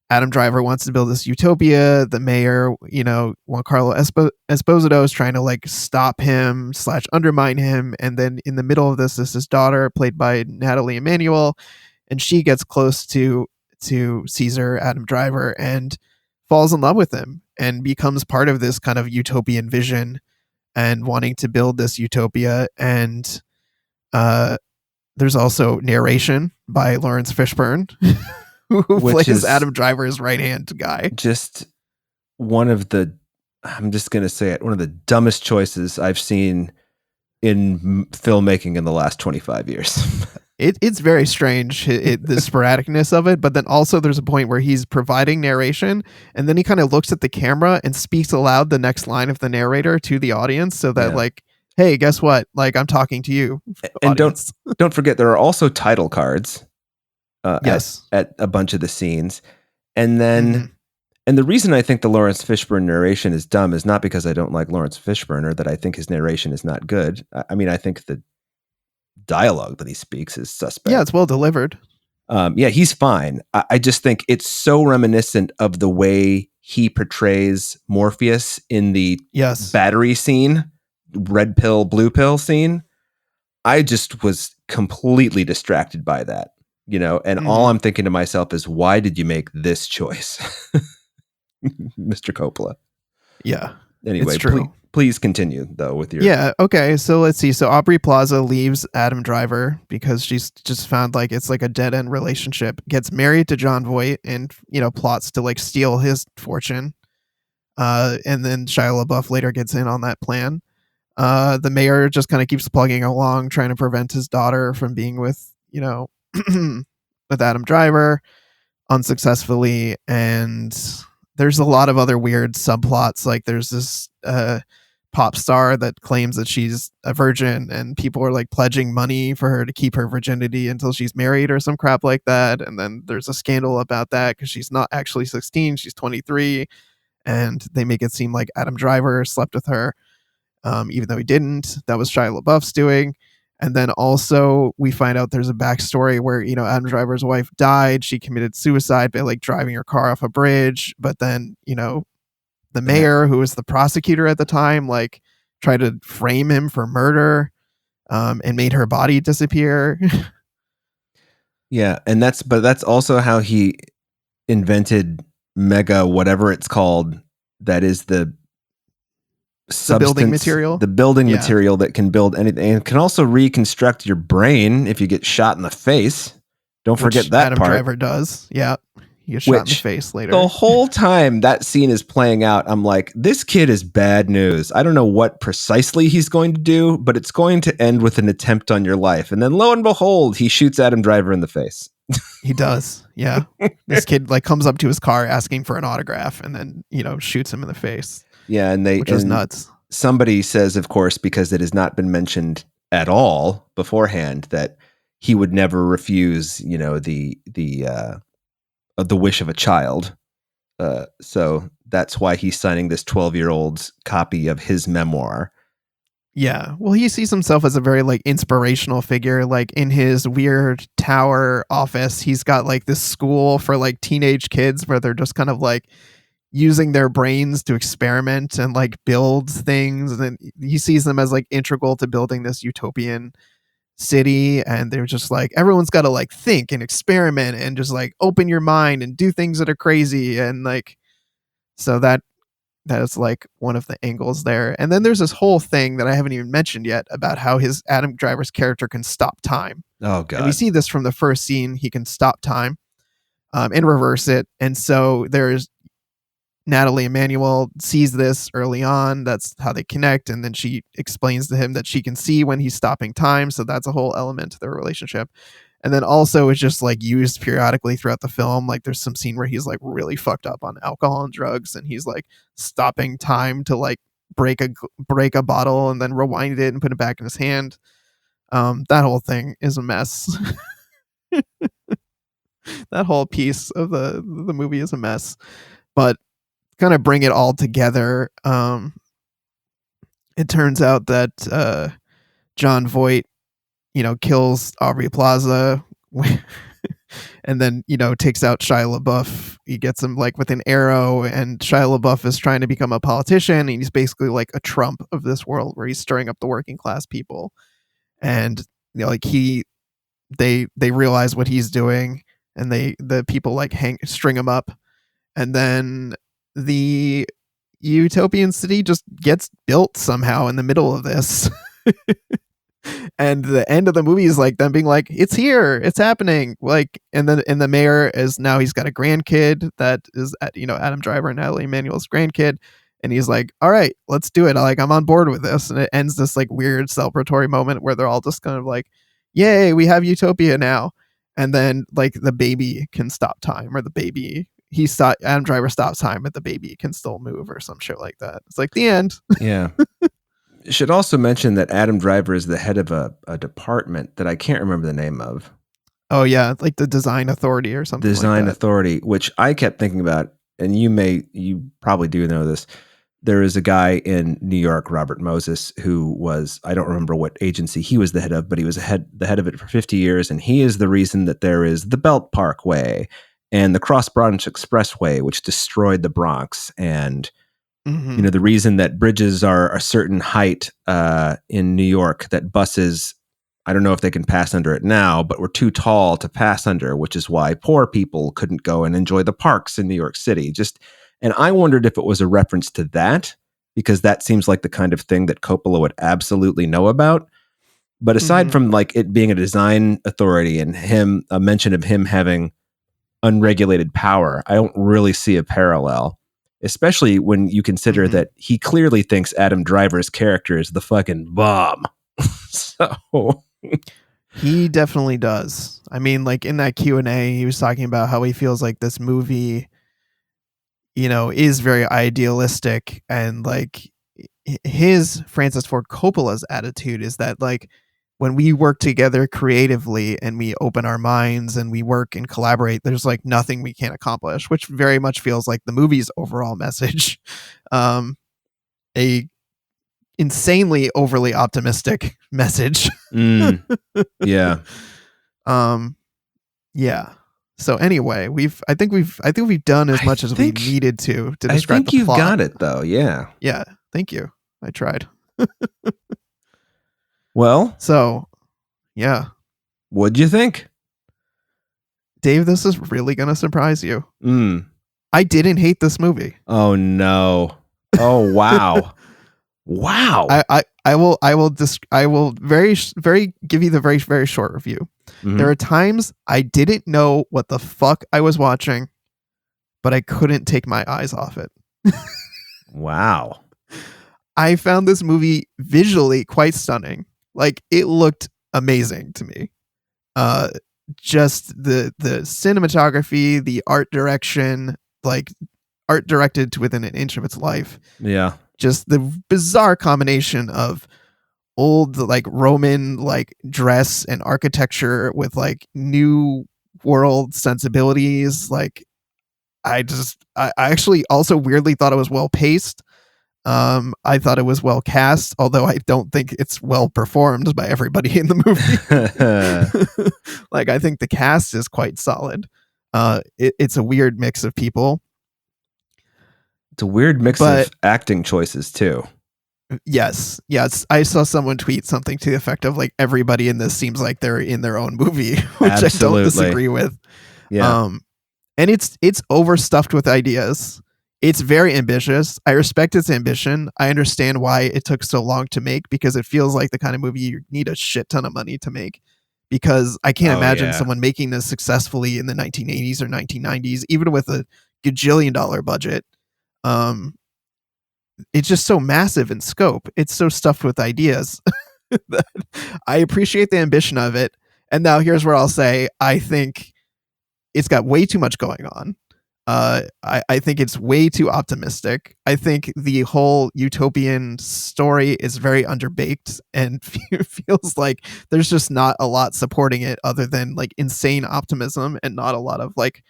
Adam Driver wants to build this utopia. The mayor, Juan Carlos Esposito is trying to like stop him / undermine him. And then in the middle of this is his daughter, played by Natalie Emmanuel, and she gets close to Caesar, Adam Driver, and falls in love with him and becomes part of this kind of utopian vision and wanting to build this utopia. And there's also narration by Lawrence Fishburne, who plays Adam Driver's right-hand guy. Just one of the, I'm just going to say it, one of the dumbest choices I've seen in filmmaking in the last 25 years. It's very strange, the sporadicness of it, but then also there's a point where he's providing narration, and then he kind of looks at the camera and speaks aloud the next line of the narrator to the audience, so that like, hey, guess what? Like, I'm talking to you. And don't forget, there are also title cards. Yes, at a bunch of the scenes, and then and the reason I think the Lawrence Fishburne narration is dumb is not because I don't like Lawrence Fishburne or that I think his narration is not good. I mean, I think the dialogue that he speaks is suspect. Yeah, it's well delivered. Yeah, he's fine. I just think it's so reminiscent of the way he portrays Morpheus in the battery scene, red pill, blue pill scene. I just was completely distracted by that, and all I'm thinking to myself is, why did you make this choice, Mr. Coppola? Yeah. Anyway, please continue though with your. Yeah. Okay. So let's see. So Aubrey Plaza leaves Adam Driver because she's just found like it's like a dead end relationship. Gets married to John Voight and plots to like steal his fortune. And then Shia LaBeouf later gets in on that plan. The mayor just kind of keeps plugging along, trying to prevent his daughter from being with with Adam Driver unsuccessfully. And there's a lot of other weird subplots. Like there's this pop star that claims that she's a virgin, and people are like pledging money for her to keep her virginity until she's married or some crap like that. And then there's a scandal about that because she's not actually 16, she's 23, and they make it seem like Adam Driver slept with her, even though he didn't. That was Shia LaBeouf's doing. And then also we find out there's a backstory where, Adam Driver's wife died. She committed suicide by like driving her car off a bridge. But then, the mayor, who was the prosecutor at the time, like tried to frame him for murder, and made her body disappear. Yeah. And that's also how he invented mega, whatever it's called. That is the building material. The building material that can build anything, and can also reconstruct your brain if you get shot in the face. Don't forget that Adam part. Driver does. Yeah. He gets shot in the face later. The whole time that scene is playing out, I'm like, this kid is bad news. I don't know what precisely he's going to do, but it's going to end with an attempt on your life. And then lo and behold, he shoots Adam Driver in the face. He does. Yeah. This kid like comes up to his car asking for an autograph and then, shoots him in the face. Yeah. Which is nuts. Somebody says, of course, because it has not been mentioned at all beforehand, that he would never refuse, the wish of a child. So that's why he's signing this 12-year-old's copy of his memoir. Yeah. Well, he sees himself as a very like inspirational figure. Like in his weird tower office, he's got like this school for like teenage kids where they're just kind of like using their brains to experiment and like build things. And then he sees them as like integral to building this utopian city. And they're just like, everyone's got to like think and experiment and just like open your mind and do things that are crazy. And like, so that is like one of the angles there. And then there's this whole thing that I haven't even mentioned yet about how his Adam Driver's character can stop time. Oh god. And we see this from the first scene. He can stop time and reverse it. And so there's Natalie Emmanuel sees this early on. That's how they connect. And then she explains to him that she can see when he's stopping time. So that's a whole element to their relationship. And then also it's just like used periodically throughout the film. Like there's some scene where he's like really fucked up on alcohol and drugs, and he's like stopping time to like break a bottle and then rewind it and put it back in his hand. That whole thing is a mess. That whole piece of the movie is a mess. But kind of bring it all together, it turns out that John Voight kills Aubrey Plaza and then, takes out Shia LaBeouf. He gets him like with an arrow, and Shia LaBeouf is trying to become a politician, and he's basically like a Trump of this world where he's stirring up the working class people. And like they realize what he's doing, and the people like string him up, and then the utopian city just gets built somehow in the middle of this. And the end of the movie is like them being like, it's here, it's happening. Like, and the mayor is now, he's got a grandkid that is Adam Driver and Natalie Emanuel's grandkid. And he's like, all right, let's do it. Like, I'm on board with this. And it ends this like weird celebratory moment where they're all just kind of like, yay, we have utopia now. And then like the baby can stop time, or Adam Driver stops time, but the baby can still move or some shit like that. It's like the end. Yeah. Should also mention that Adam Driver is the head of a department that I can't remember the name of. Oh yeah, like the Design Authority or something. Design Authority, which I kept thinking about, and you probably do know this. There is a guy in New York, Robert Moses, who was, I don't remember what agency he was the head of, but he was the head of it for 50 years, and he is the reason that there is the Belt Parkway and the Cross Bronx Expressway, which destroyed the Bronx, and the reason that bridges are a certain height in New York, that buses, I don't know if they can pass under it now, but were too tall to pass under, which is why poor people couldn't go and enjoy the parks in New York City. And I wondered if it was a reference to that, because that seems like the kind of thing that Coppola would absolutely know about. But aside from like it being a design authority and a mention of him having unregulated power, I don't really see a parallel. Especially when you consider that he clearly thinks Adam Driver's character is the fucking bomb. So he definitely does. I mean, like in that Q&A, he was talking about how he feels like this movie, is very idealistic, and like his Francis Ford Coppola's attitude is that like when we work together creatively and we open our minds and we work and collaborate, there's like nothing we can't accomplish, which very much feels like the movie's overall message. A insanely overly optimistic message. Yeah. Yeah. So anyway, I think we've done as much as we needed to describe the plot. I think you've got it though. Yeah. Yeah. Thank you. I tried. Well, so yeah. What'd you think? Dave, this is really going to surprise you. I didn't hate this movie. Oh no. Oh wow. Wow. I will very give you the very, very short review. There are times I didn't know what the fuck I was watching, but I couldn't take my eyes off it. Wow. I found this movie visually quite stunning. Like, it looked amazing to me. Just the cinematography, the art direction, like art directed to within an inch of its life. Yeah. Just the bizarre combination of old like Roman like dress and architecture with like new world sensibilities. Like I actually also weirdly thought it was well paced. I thought it was well cast, although I don't think it's well performed by everybody in the movie. Like, I think the cast is quite solid. It's a weird mix of people. It's a weird mix of acting choices too. Yes. I saw someone tweet something to the effect of like, everybody in this seems like they're in their own movie, which Absolutely. I don't disagree with. Yeah. And it's overstuffed with ideas. It's very ambitious. I respect its ambition. I understand why it took so long to make, because it feels like the kind of movie you need a shit ton of money to make. Because I can't imagine someone making this successfully in the 1980s or 1990s, even with a gajillion-dollar budget. It's just so massive in scope. It's so stuffed with ideas. I appreciate the ambition of it. And now here's where I'll say, I think it's got way too much going on. I think it's way too optimistic. I think the whole utopian story is very underbaked and feels like there's just not a lot supporting it other than like insane optimism and not a lot of like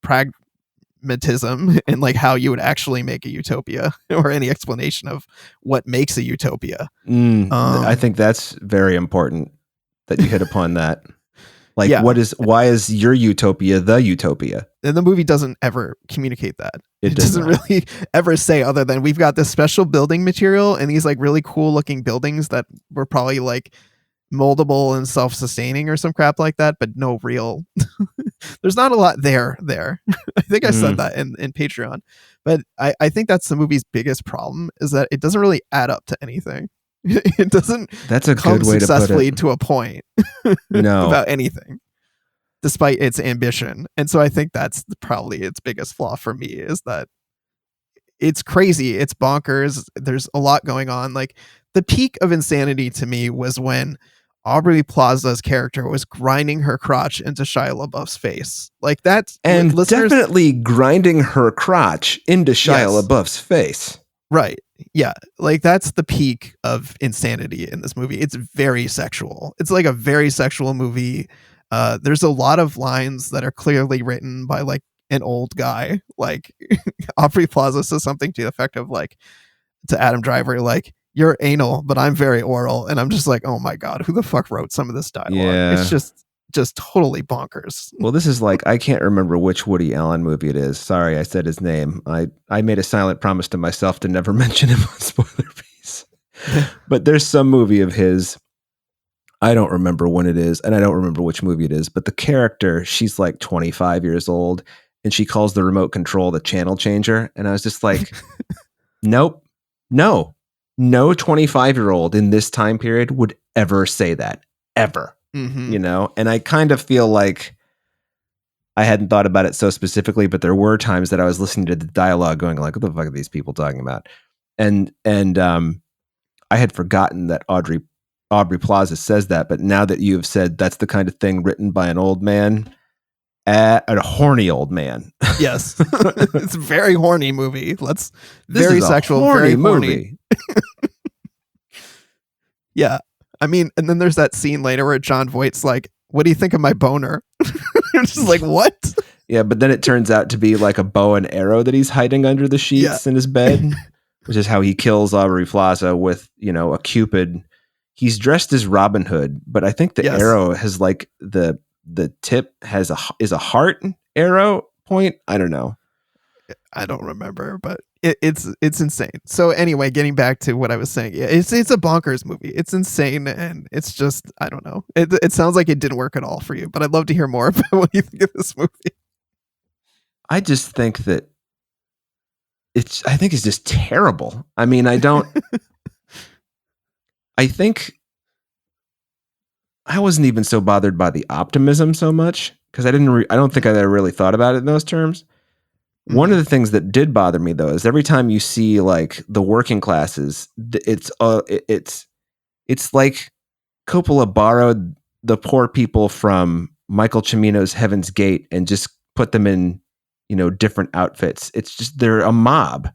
pragmatism and like how you would actually make a utopia or any explanation of what makes a utopia. I think that's very important that you hit upon that. Like, why is your utopia the utopia? And the movie doesn't ever communicate that. It doesn't really ever say, other than we've got this special building material and these like really cool looking buildings that were probably like moldable and self-sustaining or some crap like that, but no real there's not a lot there. I think I said that in Patreon. But I think that's the movie's biggest problem, is that it doesn't really add up to anything. It doesn't That's a good way successfully to put it. To a point. No. About anything, despite its ambition. And so I think that's probably its biggest flaw for me, is that it's crazy, it's bonkers, there's a lot going on. Like, the peak of insanity to me was when Aubrey Plaza's character was grinding her crotch into Shia LaBeouf's face. Like, that's... And definitely grinding her crotch into Shia LaBeouf's face. Right. Yeah. Like, that's the peak of insanity in this movie. It's very sexual. It's like a very sexual movie. There's a lot of lines that are clearly written by like an old guy. Like, Aubrey Plaza says something to the effect of like, to Adam Driver, like, "You're anal, but I'm very oral." And I'm just like, oh my God, who the fuck wrote some of this dialogue? Yeah. It's just totally bonkers. Well, this is like, I can't remember which Woody Allen movie it is. Sorry, I said his name. I made a silent promise to myself to never mention him on Spoiler Piece. But there's some movie of his, I don't remember when it is, and I don't remember which movie it is, but the character, she's like 25 years old, and she calls the remote control the channel changer. And I was just like, nope, no 25-year-old in this time period would ever say that, ever. Mm-hmm. You know, and I kind of feel like I hadn't thought about it so specifically, but there were times that I was listening to the dialogue going like, what the fuck are these people talking about? And I had forgotten that Aubrey Plaza says that, but now that you have said that's the kind of thing written by an old man, a horny old man. Yes. It's a very horny movie. Very sexual, very horny. Yeah. I mean, and then there's that scene later where John Voight's like, "What do you think of my boner?" It's just like, what? Yeah, but then it turns out to be like a bow and arrow that he's hiding under the sheets in his bed, which is how he kills Aubrey Plaza with, a Cupid. He's dressed as Robin Hood, but I think the arrow has like the tip is a heart arrow point. I don't know. I don't remember, but it's insane. So anyway, getting back to what I was saying, it's a bonkers movie. It's insane, and it's just, I don't know. It sounds like it didn't work at all for you, but I'd love to hear more about what you think of this movie. I just think that it's just terrible. I mean, I think I wasn't even so bothered by the optimism so much, because I don't think I ever really thought about it in those terms. One of the things that did bother me, though, is every time you see like the working classes, it's like Coppola borrowed the poor people from Michael Cimino's Heaven's Gate and just put them in, different outfits. It's just, they're a mob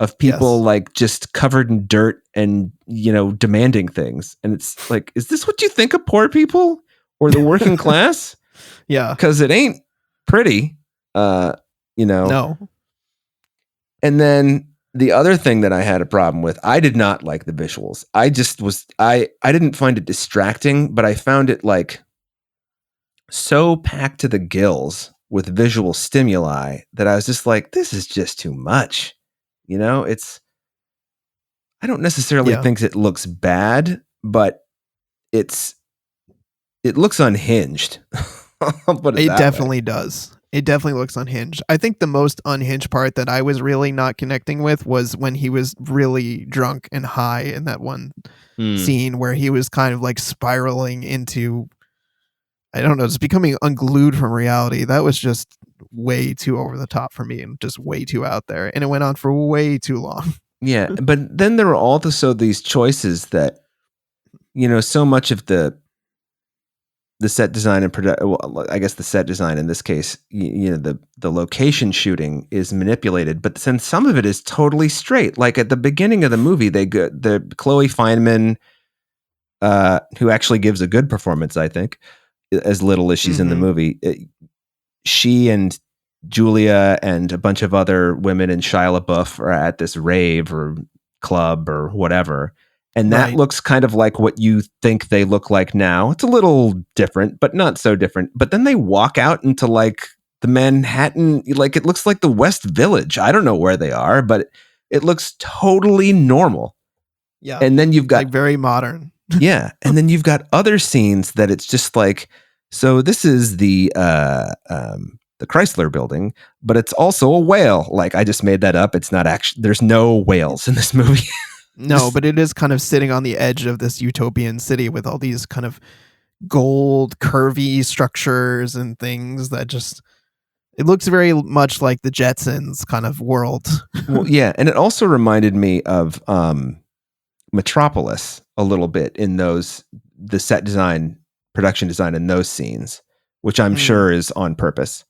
of people like just covered in dirt and, demanding things. And it's like, is this what you think of poor people or the working class? Yeah. Because it ain't pretty. No. And then the other thing that I had a problem with, I did not like the visuals. I didn't find it distracting, but I found it like so packed to the gills with visual stimuli that I was just like, this is just too much. I don't necessarily think it looks bad, but it looks unhinged. It definitely does. It definitely looks unhinged. I think the most unhinged part that I was really not connecting with was when he was really drunk and high in that one scene where he was kind of like spiraling into, I don't know, just becoming unglued from reality. That was just way too over the top for me and just way too out there. And it went on for way too long. Yeah. But then there were also these choices that, so much of the set design and I guess the set design in this case, the location shooting is manipulated, but then some of it is totally straight. Like at the beginning of the movie, the Chloe Fineman, who actually gives a good performance, I think, as little as she's in the movie. She and Julia and a bunch of other women and Shia LaBeouf are at this rave or club or whatever. And that looks kind of like what you think they look like now. It's a little different, but not so different. But then they walk out into like the Manhattan, like it looks like the West Village. I don't know where they are, but it looks totally normal. Yeah. And then you've got like very modern. Yeah. And then you've got other scenes that it's just like, so this is the Chrysler building, but it's also a whale. Like I just made that up. It's not actually, there's no whales in this movie. No, but it is kind of sitting on the edge of this utopian city with all these kind of gold, curvy structures and things that just, it looks very much like the Jetsons kind of world. Well, yeah. And it also reminded me of Metropolis a little bit in the set design, production design in those scenes, which I'm sure is on purpose.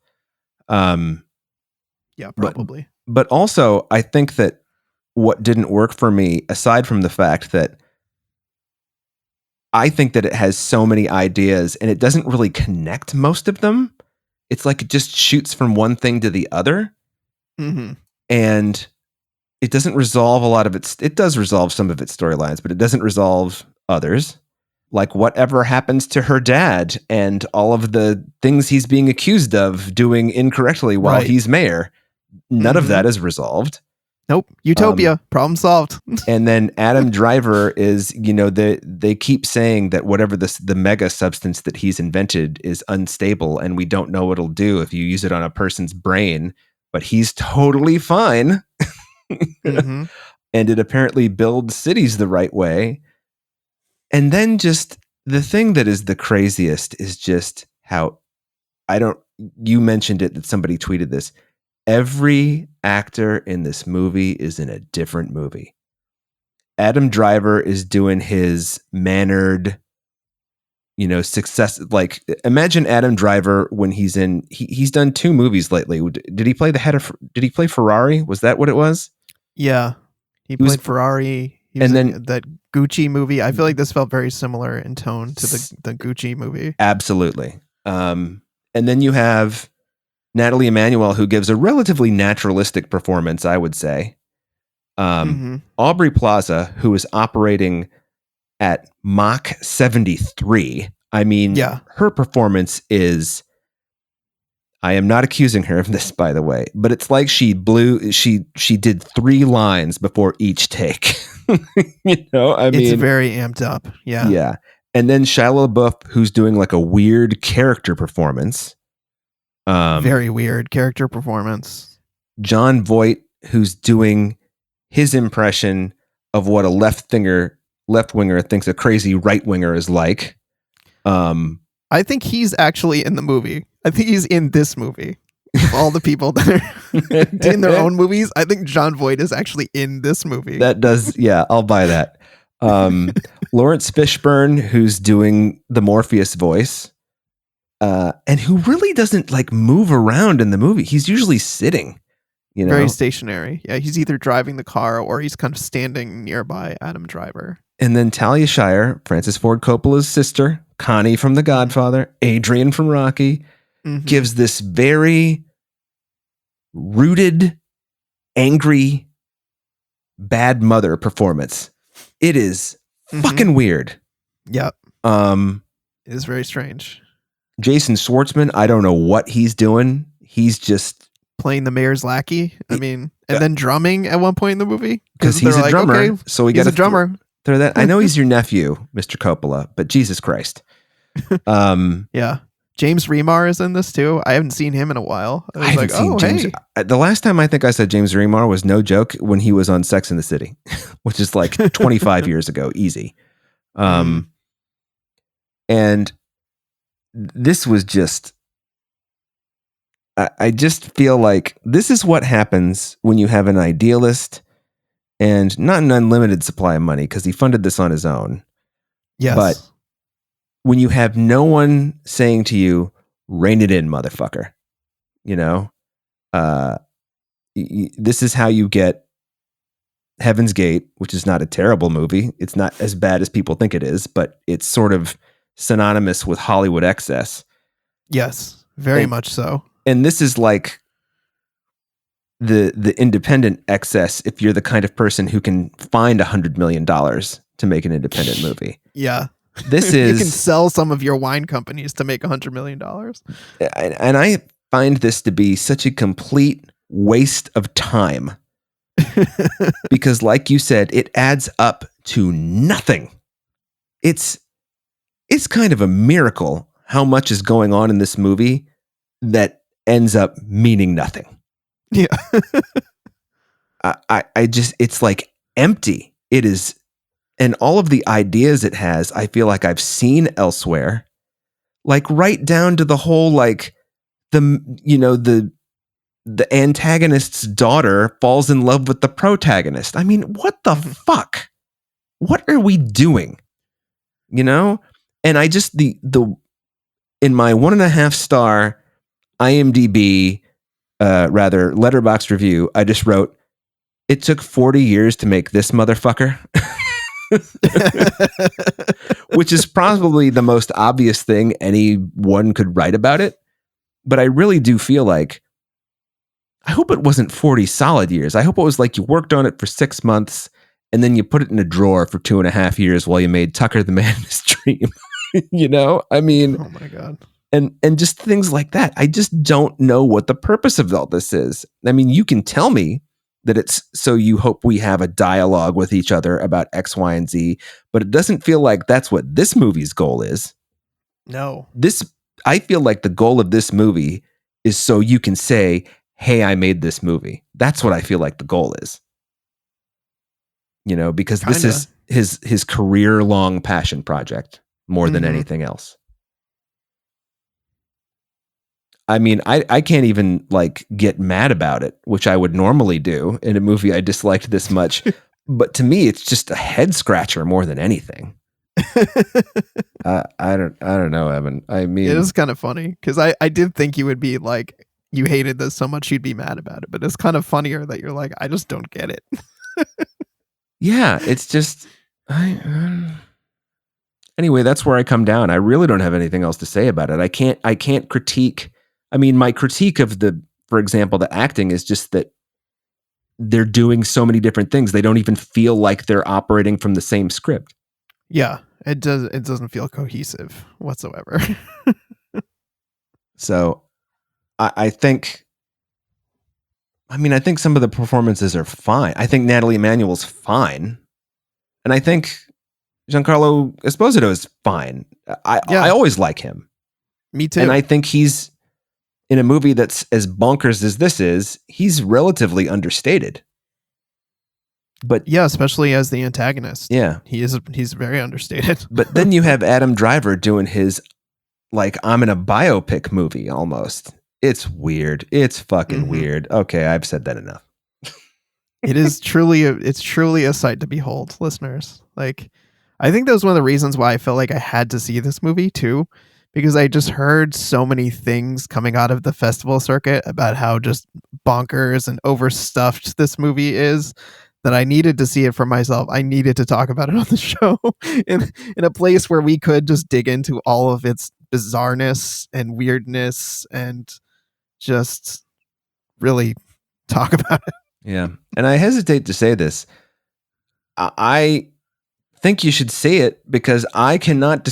Yeah, probably. But also, I think that what didn't work for me, aside from the fact that I think that it has so many ideas and it doesn't really connect most of them. It's like it just shoots from one thing to the other. Mm-hmm. And it doesn't resolve a lot of it does resolve some of its storylines, but it doesn't resolve others. Like whatever happens to her dad and all of the things he's being accused of doing incorrectly while he's mayor. None of that is resolved. Nope. Utopia. Problem solved. And then Adam Driver is, they keep saying that whatever the mega substance that he's invented is unstable and we don't know what it'll do if you use it on a person's brain, but he's totally fine. Mm-hmm. And it apparently builds cities the right way. And then just the thing that is the craziest is just how you mentioned it, that somebody tweeted this. Every actor in this movie is in a different movie. Adam Driver is doing his mannered, success. Like imagine Adam Driver when he's done 2 movies lately. Did he play did he play Ferrari? Was that what it was? Yeah. He played Ferrari. He was in that Gucci movie. I feel like this felt very similar in tone to the Gucci movie. Absolutely. And then you have Natalie Emmanuel, who gives a relatively naturalistic performance, I would say. Aubrey Plaza, who is operating at Mach 73. I mean, her performance is... I am not accusing her of this, by the way, but it's like she did 3 lines before each take. It's very amped up. Yeah. Yeah. And then Shia LaBeouf, who's doing like a weird character performance. Very weird character performance. John Voight, who's doing his impression of what a left-winger thinks a crazy right-winger is like. I think he's actually in the movie. I think he's in this movie. Of all the people that are doing their own movies, I think John Voight is actually in this movie. That does, yeah, I'll buy that. Lawrence Fishburne, who's doing the Morpheus voice. And who really doesn't like move around in the movie. He's usually sitting, Very stationary. Yeah, he's either driving the car or he's kind of standing nearby Adam Driver. And then Talia Shire, Francis Ford Coppola's sister, Connie from The Godfather, Adrian from Rocky, gives this very rooted, angry, bad mother performance. It is fucking weird. Yep. It is very strange. Jason Schwartzman, I don't know what he's doing. He's just playing the mayor's lackey. I mean, and then drumming at one point in the movie because he's a drummer. Okay, so he's a drummer. Throw that. I know he's your nephew, Mr. Coppola, but Jesus Christ. Yeah, James Remar is in this too. I haven't seen him in a while. I haven't seen James. Hey. The last time I think I saw James Remar was no joke when he was on Sex and the City, which is like 25 years ago, easy. And this was just, I just feel like this is what happens when you have an idealist and not an unlimited supply of money, because he funded this on his own. Yes. But when you have no one saying to you, rein it in, motherfucker, this is how you get Heaven's Gate, which is not a terrible movie. It's not as bad as people think it is, but it's sort of synonymous with Hollywood excess. Yes, very much so. And this is like the independent excess if you're the kind of person who can find $100 million to make an independent movie. Yeah. This you is... can sell some of your wine companies to make $100 million. And I find this to be such a complete waste of time. Because like you said, it adds up to nothing. It's kind of a miracle how much is going on in this movie that ends up meaning nothing. Yeah. I just, it's like empty. It is, and all of the ideas it has, I feel like I've seen elsewhere, like right down to the whole, like the antagonist's daughter falls in love with the protagonist. I mean, what the fuck? What are we doing? And I just, in my 1.5 star IMDb, rather Letterboxd review, I just wrote, it took 40 years to make this motherfucker. Which is probably the most obvious thing anyone could write about it. But I really do feel like, I hope it wasn't 40 solid years. I hope it was like you worked on it for 6 months and then you put it in a drawer for 2.5 years while you made Tucker the Man in His Dream. I mean, oh my God. And just things like that. I just don't know what the purpose of all this is. I mean, you can tell me that it's so you hope we have a dialogue with each other about X, Y, and Z, but it doesn't feel like that's what this movie's goal is. No. I feel like the goal of this movie is so you can say, hey, I made this movie. That's what I feel like the goal is. Because Kinda. This is his career-long passion project more than anything else. I mean, I can't even like get mad about it, which I would normally do in a movie I disliked this much. But to me, it's just a head scratcher more than anything. I don't know, Evan. I mean, it is kind of funny because I did think you would be like, you hated this so much you'd be mad about it, but it's kind of funnier that you're like, I just don't get it. Yeah, it's just anyway, that's where I come down. I really don't have anything else to say about it. I can't critique. I mean, my critique of for example, the acting is just that they're doing so many different things. They don't even feel like they're operating from the same script. Yeah, it doesn't feel cohesive whatsoever. So I think some of the performances are fine. I think Natalie Emanuel's fine. And I think Giancarlo Esposito is fine. I always like him. Me too. And I think he's, in a movie that's as bonkers as this is, he's relatively understated. But yeah, especially as the antagonist. Yeah. He's very understated. But then you have Adam Driver doing his, like, I'm in a biopic movie almost. It's weird. It's fucking weird. Okay, I've said that enough. It's truly a sight to behold, listeners. Like, I think that was one of the reasons why I felt like I had to see this movie too, because I just heard so many things coming out of the festival circuit about how just bonkers and overstuffed this movie is, that I needed to see it for myself. I needed to talk about it on the show in a place where we could just dig into all of its bizarreness and weirdness and just really talk about it. Yeah. And I hesitate to say this. I think you should see it because I cannot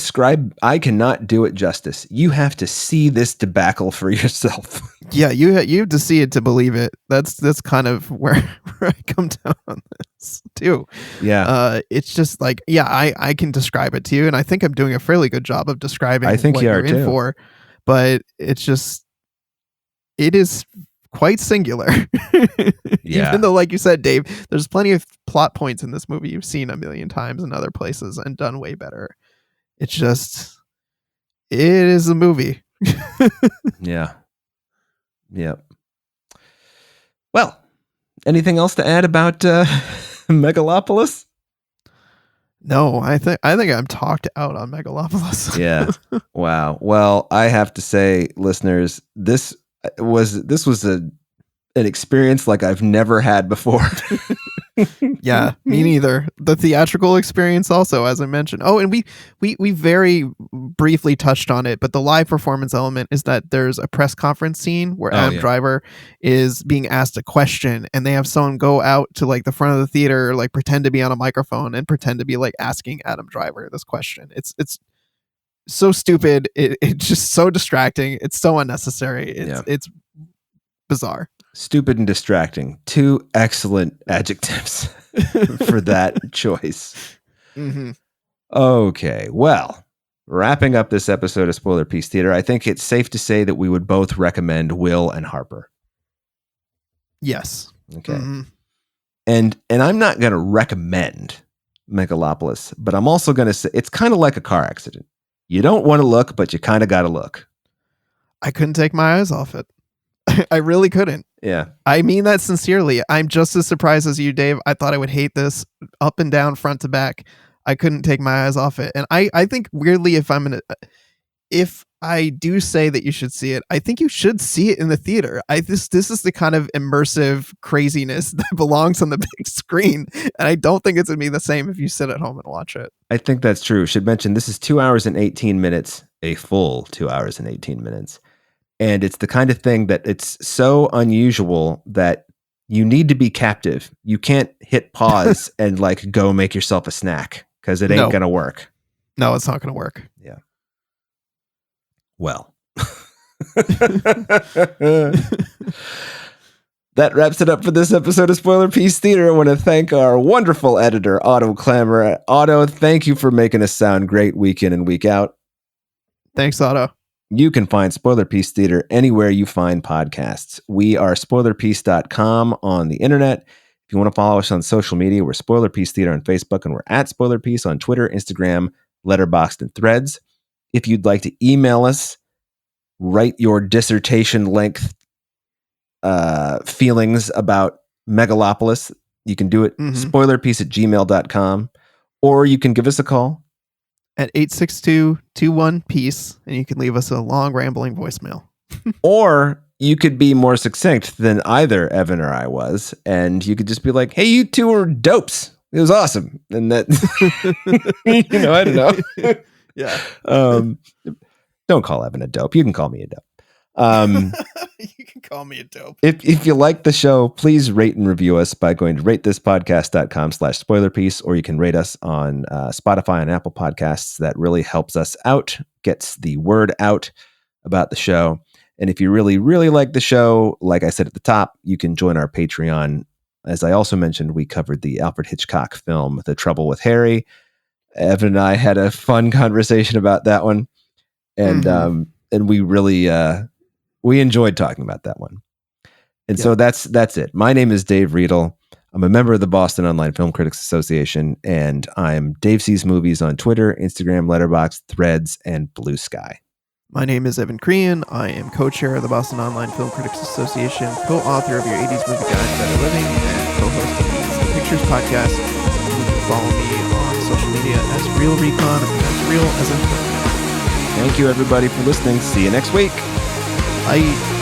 do it justice. You have to see this debacle for yourself. Yeah, you have to see it to believe it. That's kind of where I come down on this too. Yeah. It's just like, yeah, I can describe it to you, and I think I'm doing a fairly good job of describing I think what you're in for, but it is quite singular. Yeah. Even though, like you said, Dave, there's plenty of plot points in this movie you've seen a million times in other places and done way better. It's just, it is a movie. Yeah. Yep. Well, anything else to add about Megalopolis? No, I think I'm talked out on Megalopolis. Yeah. Wow. Well, I have to say, listeners, this was an experience like I've never had before. Yeah, me neither. The theatrical experience also, as I mentioned. Oh, and we very briefly touched on it, but the live performance element is that there's a press conference scene where Adam Driver is being asked a question, and they have someone go out to like the front of the theater, like pretend to be on a microphone and pretend to be like asking Adam Driver this question. It's so stupid. It's just so distracting. It's so unnecessary. It's bizarre. Stupid and distracting. Two excellent adjectives for that choice. Mm-hmm. Okay, well, wrapping up this episode of Spoiler Piece Theater, I think it's safe to say that we would both recommend Will and Harper. Yes. Okay. Mm-hmm. And I'm not going to recommend Megalopolis, but I'm also going to say it's kind of like a car accident. You don't want to look, but you kind of got to look. I couldn't take my eyes off it. I really couldn't. Yeah. I mean that sincerely. I'm just as surprised as you, Dave. I thought I would hate this up and down, front to back. I couldn't take my eyes off it. And I think weirdly, if I do say that you should see it, I think you should see it in the theater. This is the kind of immersive craziness that belongs on the big screen. And I don't think it's going to be the same if you sit at home and watch it. I think that's true. Should mention this is 2 hours and 18 minutes, a full 2 hours and 18 minutes. And it's the kind of thing that it's so unusual that you need to be captive. You can't hit pause and like go make yourself a snack because it ain't going to work. No, it's not going to work. Yeah. Well, that wraps it up for this episode of Spoiler Piece Theater. I want to thank our wonderful editor, Otto Klammer. Otto, thank you for making us sound great week in and week out. Thanks, Otto. You can find Spoiler Piece Theater anywhere you find podcasts. We are spoilerpiece.com on the internet. If you want to follow us on social media, we're Spoiler Piece Theater on Facebook, and we're at Spoiler Piece on Twitter, Instagram, Letterboxd, and Threads. If you'd like to email us, write your dissertation length feelings about Megalopolis, you can do it spoilerpiece@gmail.com, or you can give us a call at 862-21-PEACE, and you can leave us a long rambling voicemail. Or you could be more succinct than either Evan or I was, and you could just be like, hey, you two are dopes. It was awesome. And that, I don't know. Yeah. Don't call Evan a dope. You can call me a dope. You can call me a dope. If you like the show, please rate and review us by going to ratethispodcast.com/spoilerpiece, or you can rate us on Spotify and Apple Podcasts. That really helps us out, gets the word out about the show. And if you really, really like the show, like I said at the top, you can join our Patreon. As I also mentioned, we covered the Alfred Hitchcock film, The Trouble with Harry. Evan and I had a fun conversation about that one. And we really, we enjoyed talking about that one. And so that's it. My name is Dave Riedel. I'm a member of the Boston Online Film Critics Association, and I'm Dave Sees Movies on Twitter, Instagram, Letterboxd, Threads, and Blue Sky. My name is Evan Crean. I am co-chair of the Boston Online Film Critics Association, co-author of your 80s Movie Guide, Better Living, and co-host of the Instant Pictures podcast. You can follow me on social media as Real Recon, and that's real as in film. Thank you, everybody, for listening. See you next week. Bye.